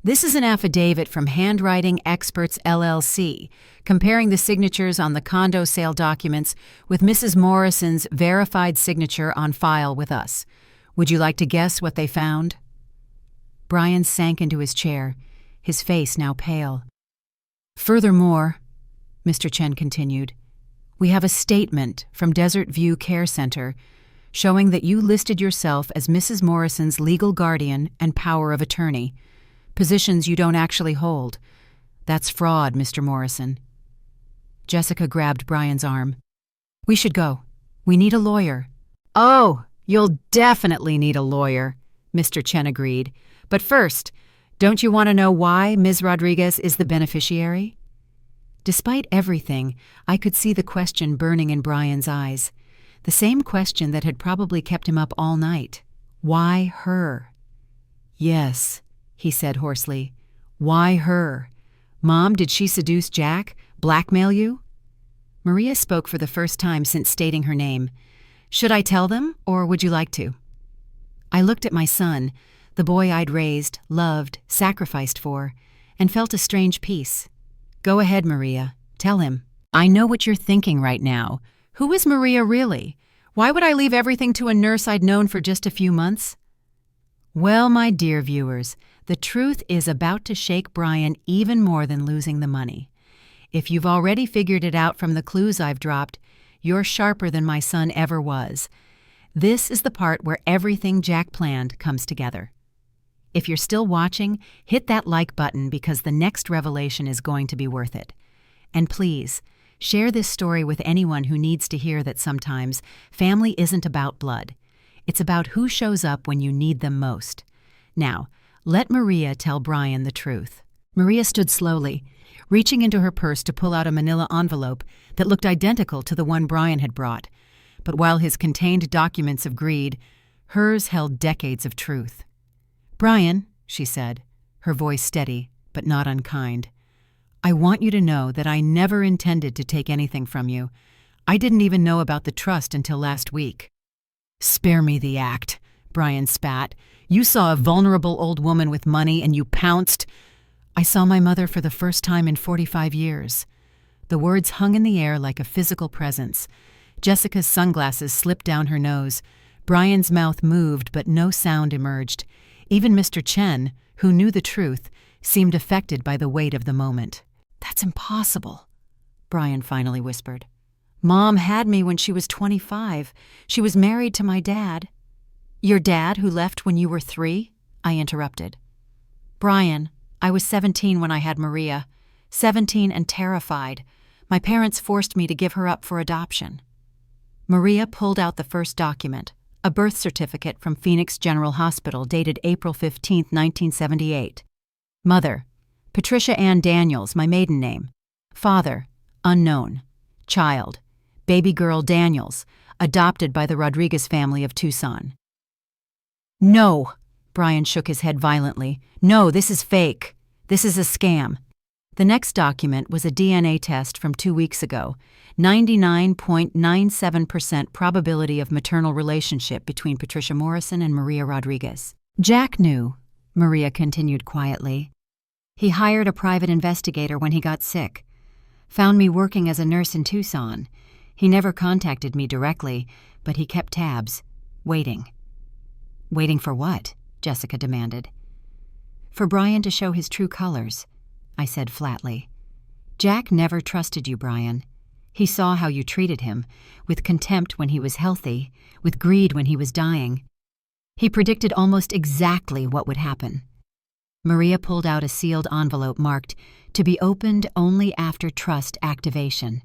This is an affidavit from Handwriting Experts, LLC, comparing the signatures on the condo sale documents with Mrs. Morrison's verified signature on file with us. Would you like to guess what they found? Brian sank into his chair, his face now pale. Furthermore, Mr. Chen continued, we have a statement from Desert View Care Center showing that you listed yourself as Mrs. Morrison's legal guardian and power of attorney, positions you don't actually hold. That's fraud, Mr. Morrison. Jessica grabbed Brian's arm. We should go. We need a lawyer. Oh, you'll definitely need a lawyer, Mr. Chen agreed. But first, don't you want to know why Ms. Rodriguez is the beneficiary? Despite everything, I could see the question burning in Brian's eyes. The same question that had probably kept him up all night. Why her? Yes, he said hoarsely. Why her? Mom, did she seduce Jack? Blackmail you? Maria spoke for the first time since stating her name. Should I tell them, or would you like to? I looked at my son, the boy I'd raised, loved, sacrificed for, and felt a strange peace. Go ahead, Maria. Tell him. I know what you're thinking right now. Who is Maria really? Why would I leave everything to a nurse I'd known for just a few months? Well, my dear viewers, the truth is about to shake Brian even more than losing the money. If you've already figured it out from the clues I've dropped, you're sharper than my son ever was. This is the part where everything Jack planned comes together. If you're still watching, hit that like button because the next revelation is going to be worth it. And please, Share this story with anyone who needs to hear that sometimes family isn't about blood. It's about who shows up when you need them most. Now, let Maria tell Brian the truth. Maria stood slowly, reaching into her purse to pull out a manila envelope that looked identical to the one Brian had brought. But while his contained documents of greed, hers held decades of truth. "Brian," she said, her voice steady but not unkind, "I want you to know that I never intended to take anything from you. I didn't even know about the trust until last week." "Spare me the act," Brian spat. "You saw a vulnerable old woman with money and you pounced." "I saw my mother for the first time in 45 years. The words hung in the air like a physical presence. Jessica's sunglasses slipped down her nose. Brian's mouth moved, but no sound emerged. Even Mr. Chen, who knew the truth, seemed affected by the weight of the moment. "That's impossible," Brian finally whispered. "Mom had me when she was 25. She was married to my dad." "Your dad who left when you were 3? I interrupted. "Brian, I was 17 when I had Maria. 17 and terrified. My parents forced me to give her up for adoption." Maria pulled out the first document, a birth certificate from Phoenix General Hospital dated April 15, 1978. Mother, Patricia Ann Daniels, my maiden name. Father, unknown. Child, baby girl Daniels, adopted by the Rodriguez family of Tucson. "No," Brian shook his head violently. "No, this is fake. This is a scam." The next document was a DNA test from 2 weeks ago, 99.97% probability of maternal relationship between Patricia Morrison and Maria Rodriguez. "Jack knew," Maria continued quietly. "He hired a private investigator when he got sick. Found me working as a nurse in Tucson. He never contacted me directly, but he kept tabs, waiting." "Waiting for what?" Jessica demanded. "For Brian to show his true colors," I said flatly. "Jack never trusted you, Brian. He saw how you treated him, with contempt when he was healthy, with greed when he was dying. He predicted almost exactly what would happen." Maria pulled out a sealed envelope marked, "To be opened only after trust activation."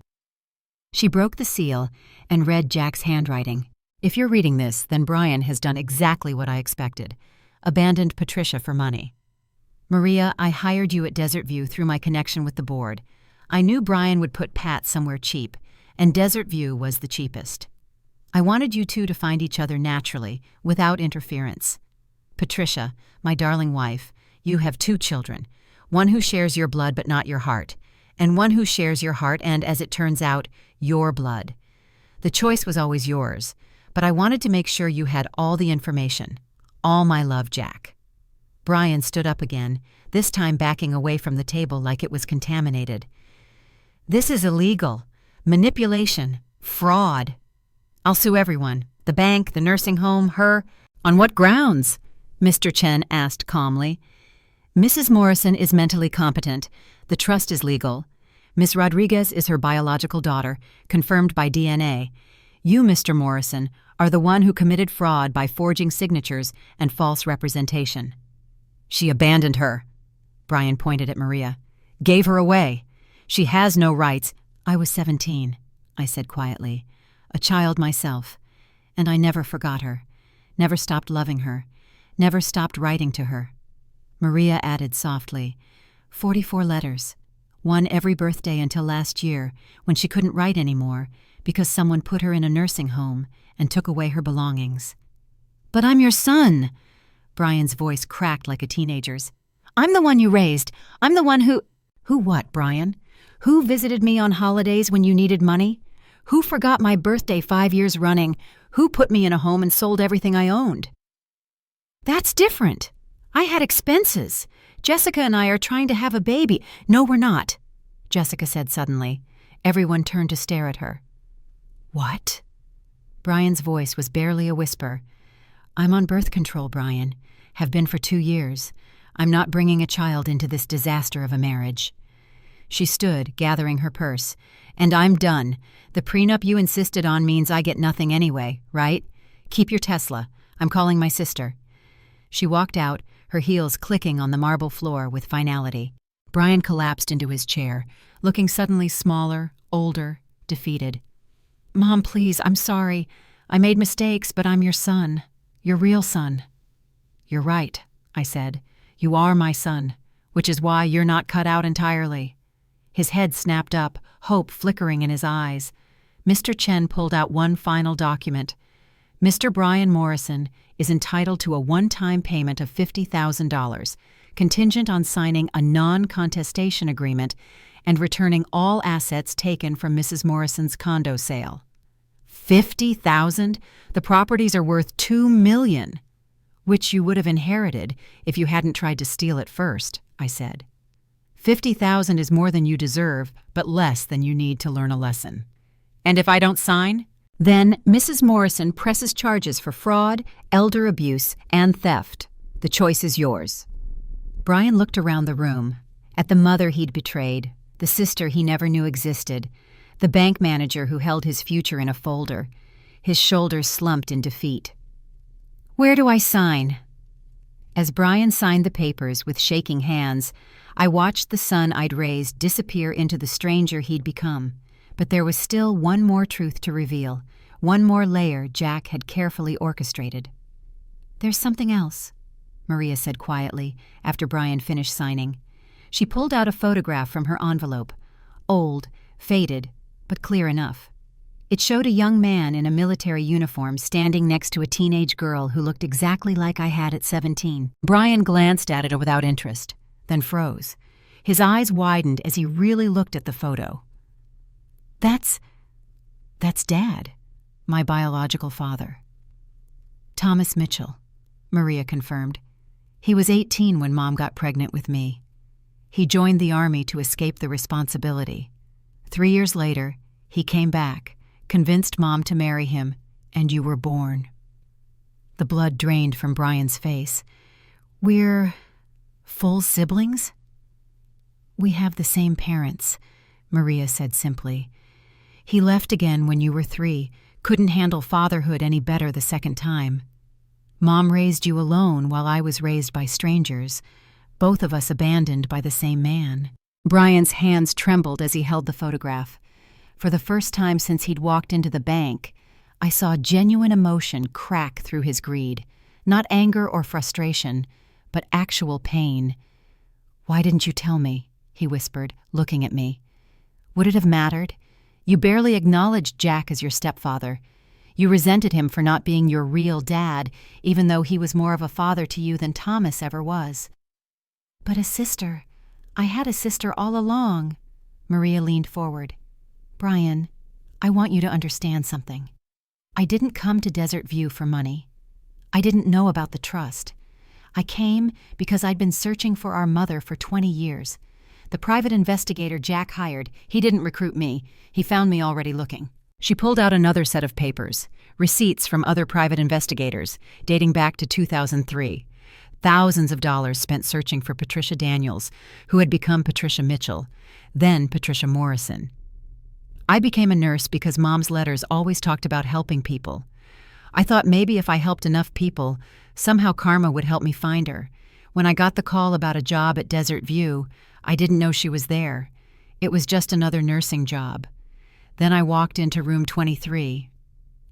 She broke the seal and read Jack's handwriting. "If you're reading this, then Brian has done exactly what I expected. Abandoned Patricia for money. Maria, I hired you at Desert View through my connection with the board. I knew Brian would put Pat somewhere cheap, and Desert View was the cheapest. I wanted you two to find each other naturally, without interference. Patricia, my darling wife, you have 2 children, one who shares your blood but not your heart, and one who shares your heart and, as it turns out, your blood. The choice was always yours, but I wanted to make sure you had all the information. All my love, Jack." Brian stood up again, this time backing away from the table like it was contaminated. "This is illegal. Manipulation. Fraud. I'll sue everyone. The bank, the nursing home, her." "On what grounds?" Mr. Chen asked calmly. "Mrs. Morrison is mentally competent. The trust is legal. Miss Rodriguez is her biological daughter, confirmed by DNA. You, Mr. Morrison, are the one who committed fraud by forging signatures and false representation." "She abandoned her." Brian pointed at Maria. "Gave her away. She has no rights." "I was 17, I said quietly. "A child myself. And I never forgot her. Never stopped loving her. Never stopped writing to her." Maria added softly, 44 letters. One every birthday until last year, when she couldn't write anymore because someone put her in a nursing home and took away her belongings. "But I'm your son!" Brian's voice cracked like a teenager's. "I'm the one you raised. I'm the one who—" "Who what, Brian? Who visited me on holidays when you needed money? Who forgot my birthday 5 years running? Who put me in a home and sold everything I owned?" "That's different. I had expenses. Jessica and I are trying to have a baby." "No, we're not," Jessica said suddenly. Everyone turned to stare at her. "What?" Brian's voice was barely a whisper. "I'm on birth control, Brian. Have been for 2 years. I'm not bringing a child into this disaster of a marriage." She stood, gathering her purse. "And I'm done. The prenup you insisted on means I get nothing anyway, right? Keep your Tesla. I'm calling my sister." She walked out, her heels clicking on the marble floor with finality. Brian collapsed into his chair, looking suddenly smaller, older, defeated. "Mom, please, I'm sorry. I made mistakes, but I'm your son. Your real son." "You're right," I said. "You are my son, which is why you're not cut out entirely." His head snapped up, hope flickering in his eyes. Mr. Chen pulled out one final document. "Mr. Brian Morrison is entitled to a one-time payment of $50,000, contingent on signing a non-contestation agreement and returning all assets taken from Mrs. Morrison's condo sale." $50,000? The properties are worth $2 million, which you would have inherited if you hadn't tried to steal it first, I said. $50,000 is more than you deserve, but less than you need to learn a lesson. "And if I don't sign?" "Then Mrs. Morrison presses charges for fraud, elder abuse, and theft. The choice is yours." Brian looked around the room, at the mother he'd betrayed, the sister he never knew existed, the bank manager who held his future in a folder. His shoulders slumped in defeat. "Where do I sign?" As Brian signed the papers with shaking hands, I watched the son I'd raised disappear into the stranger he'd become. But there was still one more truth to reveal, one more layer Jack had carefully orchestrated. "There's something else," Maria said quietly after Brian finished signing. She pulled out a photograph from her envelope, old, faded, but clear enough. It showed a young man in a military uniform standing next to a teenage girl who looked exactly like I had at 17. Brian glanced at it without interest, then froze. His eyes widened as he really looked at the photo. That's Dad, my biological father." "Thomas Mitchell," Maria confirmed. "He was 18 when Mom got pregnant with me. He joined the Army to escape the responsibility. 3 years later, he came back, convinced Mom to marry him, and you were born." The blood drained from Brian's face. "We're full siblings?" "We have the same parents," Maria said simply. "He left again when you were 3, couldn't handle fatherhood any better the second time. Mom raised you alone while I was raised by strangers, both of us abandoned by the same man." Brian's hands trembled as he held the photograph. For the first time since he'd walked into the bank, I saw genuine emotion crack through his greed. Not anger or frustration, but actual pain. "Why didn't you tell me?" he whispered, looking at me. "Would it have mattered? You barely acknowledged Jack as your stepfather. You resented him for not being your real dad, even though he was more of a father to you than Thomas ever was." "But a sister. I had a sister all along." Maria leaned forward. "Brian, I want you to understand something. I didn't come to Desert View for money. I didn't know about the trust. I came because I'd been searching for our mother for 20 years. The private investigator Jack hired, he didn't recruit me. He found me already looking." She pulled out another set of papers, receipts from other private investigators, dating back to 2003. Thousands of dollars spent searching for Patricia Daniels, who had become Patricia Mitchell, then Patricia Morrison. "I became a nurse because Mom's letters always talked about helping people. I thought maybe if I helped enough people, somehow karma would help me find her. When I got the call about a job at Desert View, I didn't know she was there. It was just another nursing job. Then I walked into room 23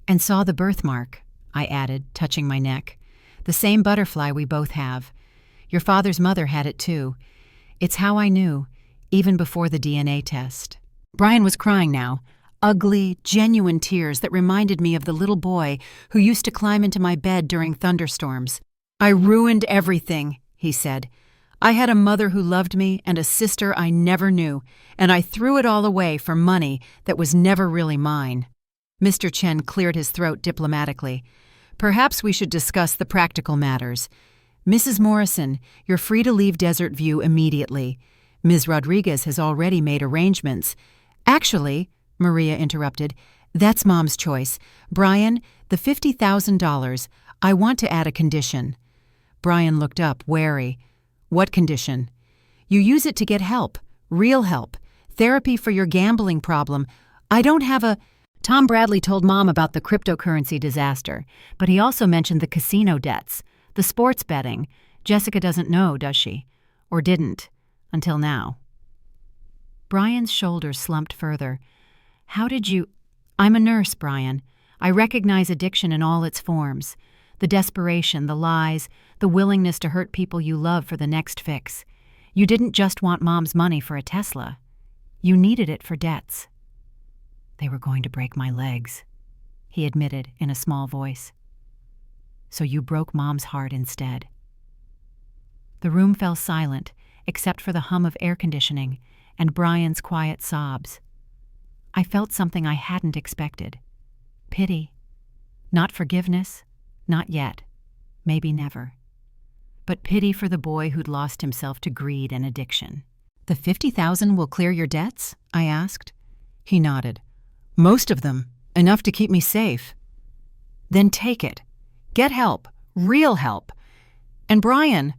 and saw the birthmark," I added, touching my neck. "The same butterfly we both have. Your father's mother had it too. It's how I knew, even before the DNA test." Brian was crying now, ugly, genuine tears that reminded me of the little boy who used to climb into my bed during thunderstorms. "I ruined everything," he said. "I had a mother who loved me and a sister I never knew, and I threw it all away for money that was never really mine." Mr. Chen cleared his throat diplomatically. "Perhaps we should discuss the practical matters. Mrs. Morrison, you're free to leave Desert View immediately. Ms. Rodriguez has already made arrangements." "Actually," Maria interrupted, "that's Mom's choice. Brian, the $50,000, I want to add a condition." Brian looked up, wary. "What condition?" "You use it to get help, real help, therapy for your gambling problem. I don't have a—" Tom Bradley told Mom about the cryptocurrency disaster, but he also mentioned the casino debts, the sports betting. Jessica doesn't know, does she? Or didn't. Until now. Brian's shoulders slumped further. How did you— I'm a nurse, Brian. I recognize addiction in all its forms. The desperation, the lies, the willingness to hurt people you love for the next fix. You didn't just want Mom's money for a Tesla. You needed it for debts. They were going to break my legs, he admitted in a small voice. So you broke Mom's heart instead. The room fell silent, except for the hum of air conditioning and Brian's quiet sobs. I felt something I hadn't expected. Pity. Not forgiveness. Not yet. Maybe never. But pity for the boy who'd lost himself to greed and addiction. The $50,000 will clear your debts? I asked. He nodded. Most of them. Enough to keep me safe. Then take it. Get help. Real help. And Brian—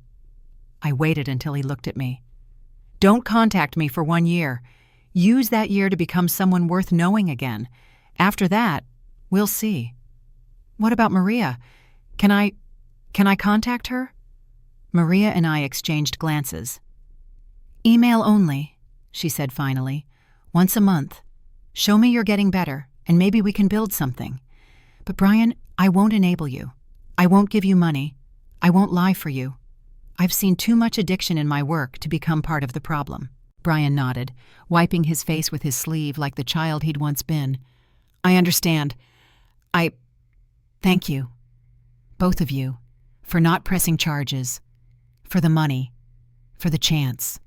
I waited until he looked at me. Don't contact me for 1 year. Use that year to become someone worth knowing again. After that, we'll see. What about Maria? Can I contact her? Maria and I exchanged glances. Email only, she said finally. Once a month. Show me you're getting better, and maybe we can build something. But Brian, I won't enable you. I won't give you money. I won't lie for you. I've seen too much addiction in my work to become part of the problem. Brian nodded, wiping his face with his sleeve like the child he'd once been. I understand. Thank you. Both of you. For not pressing charges. For the money. For the chance.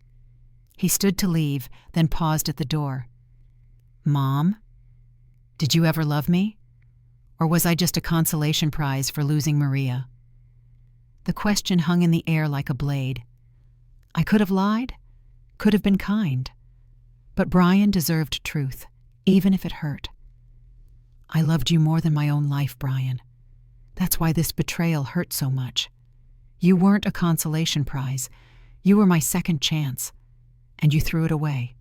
He stood to leave, then paused at the door. Mom? Did you ever love me? Or was I just a consolation prize for losing Maria? The question hung in the air like a blade. I could have lied, could have been kind. But Brian deserved truth, even if it hurt. I loved you more than my own life, Brian. That's why this betrayal hurt so much. You weren't a consolation prize. You were my second chance. And you threw it away.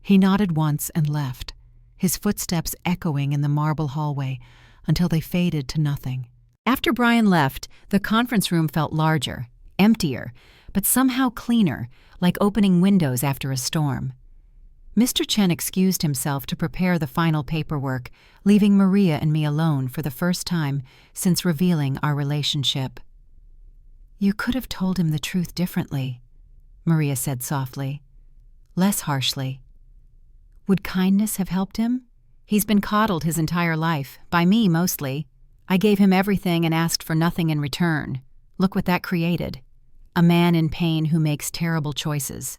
He nodded once and left, his footsteps echoing in the marble hallway until they faded to nothing. After Brian left, the conference room felt larger, emptier, but somehow cleaner, like opening windows after a storm. Mr. Chen excused himself to prepare the final paperwork, leaving Maria and me alone for the first time since revealing our relationship. You could have told him the truth differently, Maria said softly, less harshly. Would kindness have helped him? He's been coddled his entire life, by me mostly. I gave him everything and asked for nothing in return. Look what that created. A man in pain who makes terrible choices.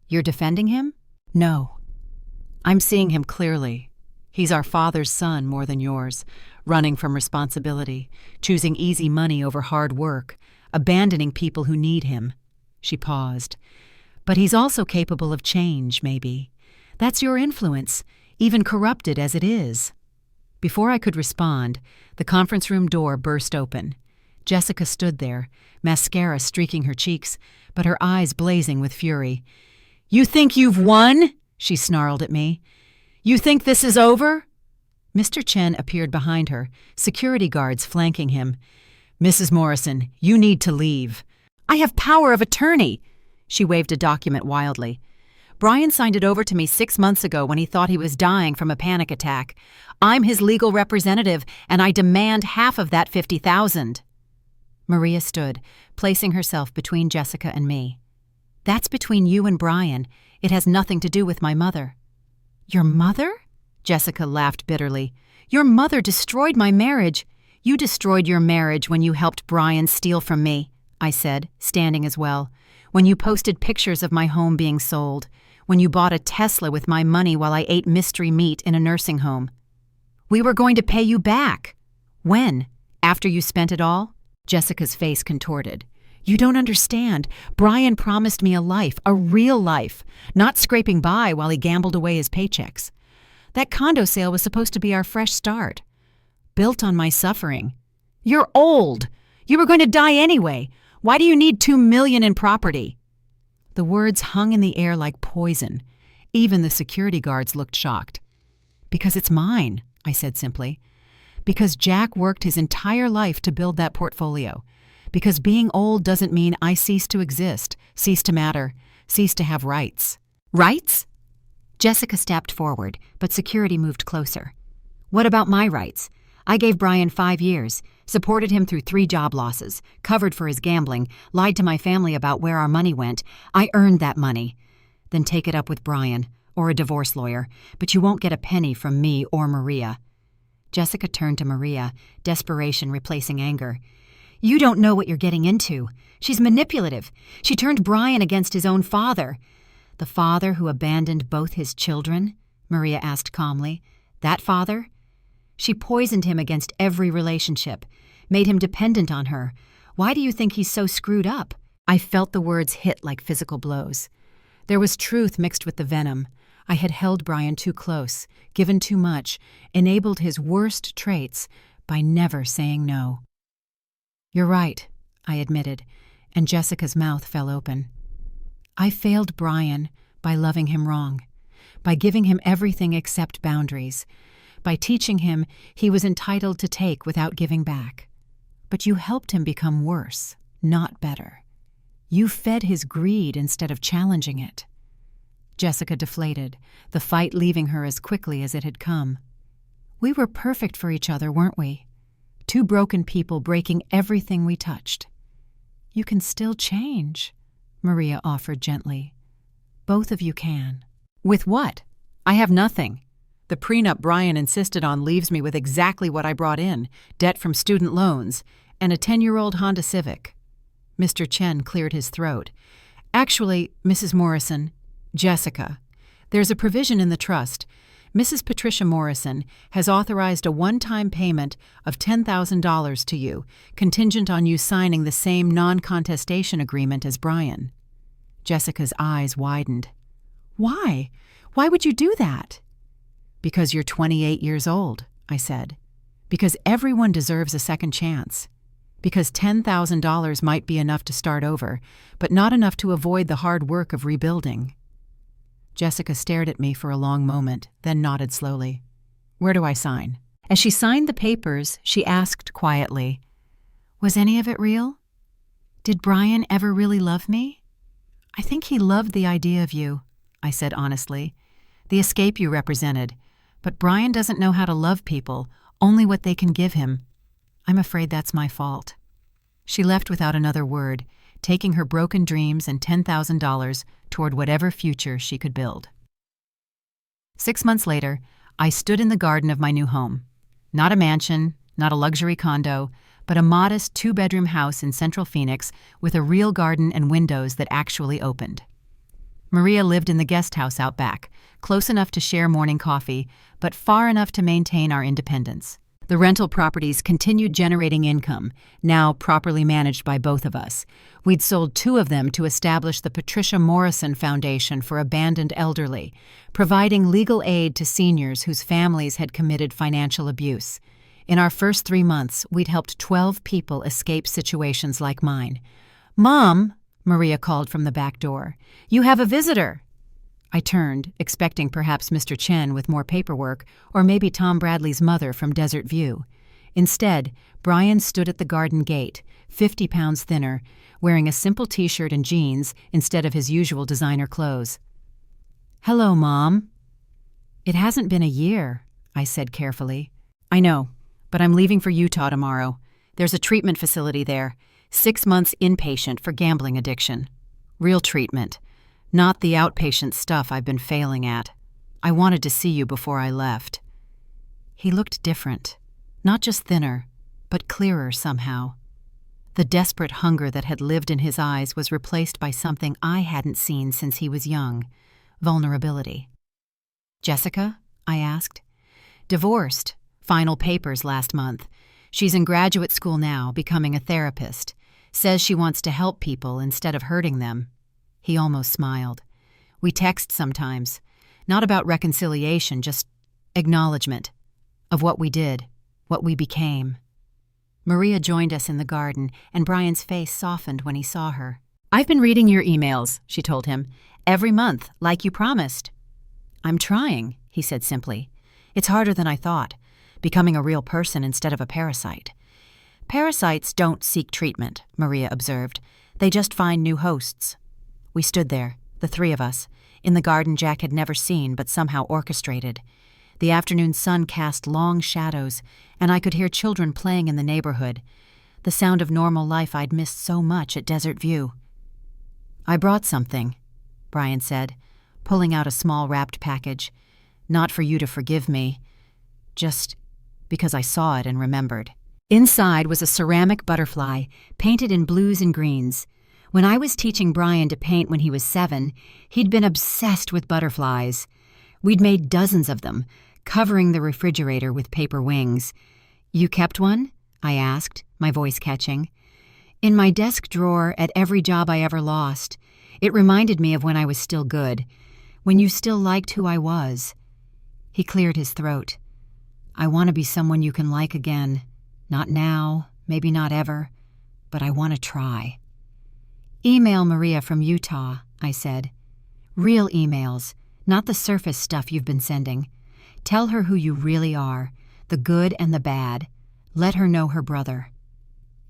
You're defending him? No. I'm seeing him clearly. He's our father's son more than yours, running from responsibility, choosing easy money over hard work, abandoning people who need him. She paused. But he's also capable of change, maybe. That's your influence, even corrupted as it is. Before I could respond, the conference room door burst open. Jessica stood there, mascara streaking her cheeks, but her eyes blazing with fury. You think you've won? She snarled at me. You think this is over? Mr. Chen appeared behind her, security guards flanking him. Mrs. Morrison, you need to leave. I have power of attorney. She waved a document wildly. Brian signed it over to me 6 months ago when he thought he was dying from a panic attack. I'm his legal representative, and I demand half of that $50,000. Maria stood, placing herself between Jessica and me. That's between you and Brian. It has nothing to do with my mother. Your mother? Jessica laughed bitterly. Your mother destroyed my marriage. You destroyed your marriage when you helped Brian steal from me, I said, standing as well. When you posted pictures of my home being sold. When you bought a Tesla with my money while I ate mystery meat in a nursing home. We were going to pay you back. When? After you spent it all? Jessica's face contorted. You don't understand. Brian promised me a life, a real life, not scraping by while he gambled away his paychecks. That condo sale was supposed to be our fresh start. Built on my suffering. You're old. You were going to die anyway. Why do you need $2 million in property? The words hung in the air like poison. Even the security guards looked shocked. Because it's mine, I said simply. Because Jack worked his entire life to build that portfolio. Because being old doesn't mean I cease to exist, cease to matter, cease to have rights. Rights? Jessica stepped forward, but security moved closer. What about my rights? I gave Brian 5 years, supported him through 3 job losses, covered for his gambling, lied to my family about where our money went. I earned that money. Then take it up with Brian, or a divorce lawyer, but you won't get a penny from me or Maria. Jessica turned to Maria, desperation replacing anger. You don't know what you're getting into. She's manipulative. She turned Brian against his own father. The father who abandoned both his children? Maria asked calmly. That father? She poisoned him against every relationship, made him dependent on her. Why do you think he's so screwed up? I felt the words hit like physical blows. There was truth mixed with the venom. I had held Brian too close, given too much, enabled his worst traits by never saying no. You're right, I admitted, and Jessica's mouth fell open. I failed Brian by loving him wrong, by giving him everything except boundaries, by teaching him he was entitled to take without giving back. But you helped him become worse, not better. You fed his greed instead of challenging it. Jessica deflated, the fight leaving her as quickly as it had come. We were perfect for each other, weren't we? 2 broken people breaking everything we touched. You can still change, Maria offered gently. Both of you can. With what? I have nothing. The prenup Brian insisted on leaves me with exactly what I brought in, debt from student loans, and a 10-year-old Honda Civic. Mr. Chen cleared his throat. Actually, Mrs. Morrison, Jessica, there's a provision in the trust. Mrs. Patricia Morrison has authorized a one-time payment of $10,000 to you, contingent on you signing the same non-contestation agreement as Brian. Jessica's eyes widened. Why? Why would you do that? Because you're 28 years old, I said. Because everyone deserves a second chance. Because $10,000 might be enough to start over, but not enough to avoid the hard work of rebuilding. Jessica stared at me for a long moment, then nodded slowly. Where do I sign? As she signed the papers, she asked quietly, Was any of it real? Did Brian ever really love me? I think he loved the idea of you, I said honestly. The escape you represented. But Brian doesn't know how to love people, only what they can give him. I'm afraid that's my fault. She left without another word, taking her broken dreams and $10,000 toward whatever future she could build. 6 months later, I stood in the garden of my new home. Not a mansion, not a luxury condo, but a modest 2-bedroom house in central Phoenix with a real garden and windows that actually opened. Maria lived in the guest house out back, close enough to share morning coffee, but far enough to maintain our independence. The rental properties continued generating income, now properly managed by both of us. We'd sold 2 of them to establish the Patricia Morrison Foundation for Abandoned Elderly, providing legal aid to seniors whose families had committed financial abuse. In our first 3 months, we'd helped 12 people escape situations like mine. Mom, Maria called from the back door, you have a visitor. I turned, expecting perhaps Mr. Chen with more paperwork, or maybe Tom Bradley's mother from Desert View. Instead, Brian stood at the garden gate, 50 pounds thinner, wearing a simple t-shirt and jeans instead of his usual designer clothes. Hello, Mom. It hasn't been a year, I said carefully. I know, but I'm leaving for Utah tomorrow. There's a treatment facility there, 6 months inpatient for gambling addiction. Real treatment. Not the outpatient stuff I've been failing at. I wanted to see you before I left. He looked different, not just thinner, but clearer somehow. The desperate hunger that had lived in his eyes was replaced by something I hadn't seen since he was young, vulnerability. Jessica? I asked. Divorced. Final papers last month. She's in graduate school now, becoming a therapist. Says she wants to help people instead of hurting them. He almost smiled. We text sometimes. Not about reconciliation, just acknowledgement of what we did, what we became. Maria joined us in the garden, and Brian's face softened when he saw her. I've been reading your emails, she told him. Every month, like you promised. I'm trying, he said simply. It's harder than I thought, becoming a real person instead of a parasite. Parasites don't seek treatment, Maria observed. They just find new hosts. We stood there, the three of us, in the garden Jack had never seen but somehow orchestrated. The afternoon sun cast long shadows, and I could hear children playing in the neighborhood, the sound of normal life I'd missed so much at Desert View. "I brought something," Brian said, pulling out a small wrapped package. "Not for you to forgive me, just because I saw it and remembered." Inside was a ceramic butterfly, painted in blues and greens. When I was teaching Brian to paint when he was 7, he'd been obsessed with butterflies. We'd made dozens of them, covering the refrigerator with paper wings. "You kept one?" I asked, my voice catching. "In my desk drawer at every job I ever lost. It reminded me of when I was still good, when you still liked who I was." He cleared his throat. "I want to be someone you can like again. Not now, maybe not ever, but I want to try." "Email Maria from Utah," I said. "Real emails, not the surface stuff you've been sending. Tell her who you really are, the good and the bad. Let her know her brother."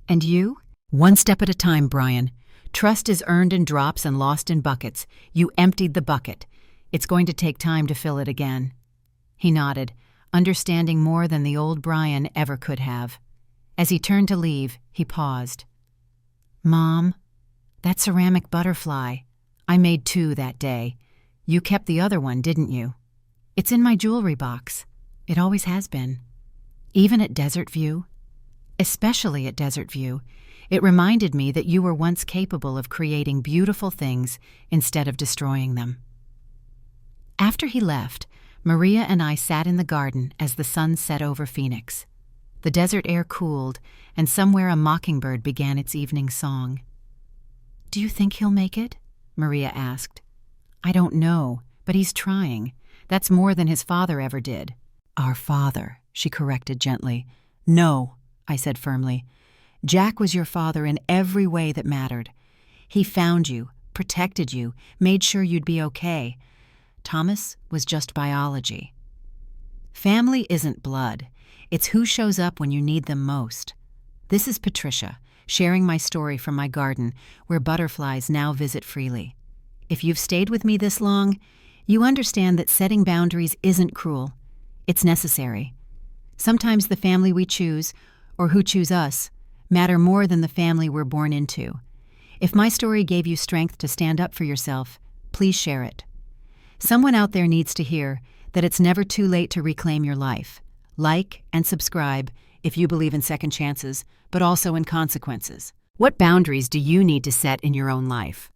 "And you?" "One step at a time, Brian. Trust is earned in drops and lost in buckets. You emptied the bucket. It's going to take time to fill it again." He nodded, understanding more than the old Brian ever could have. As he turned to leave, he paused. "Mom, that ceramic butterfly. I made 2 that day. You kept the other one, didn't you? It's in my jewelry box. It always has been. Even at Desert View. Especially at Desert View. It reminded me that you were once capable of creating beautiful things instead of destroying them." After he left, Maria and I sat in the garden as the sun set over Phoenix. The desert air cooled, and somewhere a mockingbird began its evening song. "Do you think he'll make it?" Maria asked. "I don't know, but he's trying. That's more than his father ever did." "Our father," she corrected gently. "No," I said firmly. "Jack was your father in every way that mattered. He found you, protected you, made sure you'd be okay. Thomas was just biology. Family isn't blood. It's who shows up when you need them most. This is Patricia, sharing my story from my garden, where butterflies now visit freely. If you've stayed with me this long, you understand that setting boundaries isn't cruel. It's necessary. Sometimes the family we choose, or who choose us, matter more than the family we're born into. If my story gave you strength to stand up for yourself, please share it. Someone out there needs to hear that it's never too late to reclaim your life. Like and subscribe if you believe in second chances, but also in consequences. What boundaries do you need to set in your own life?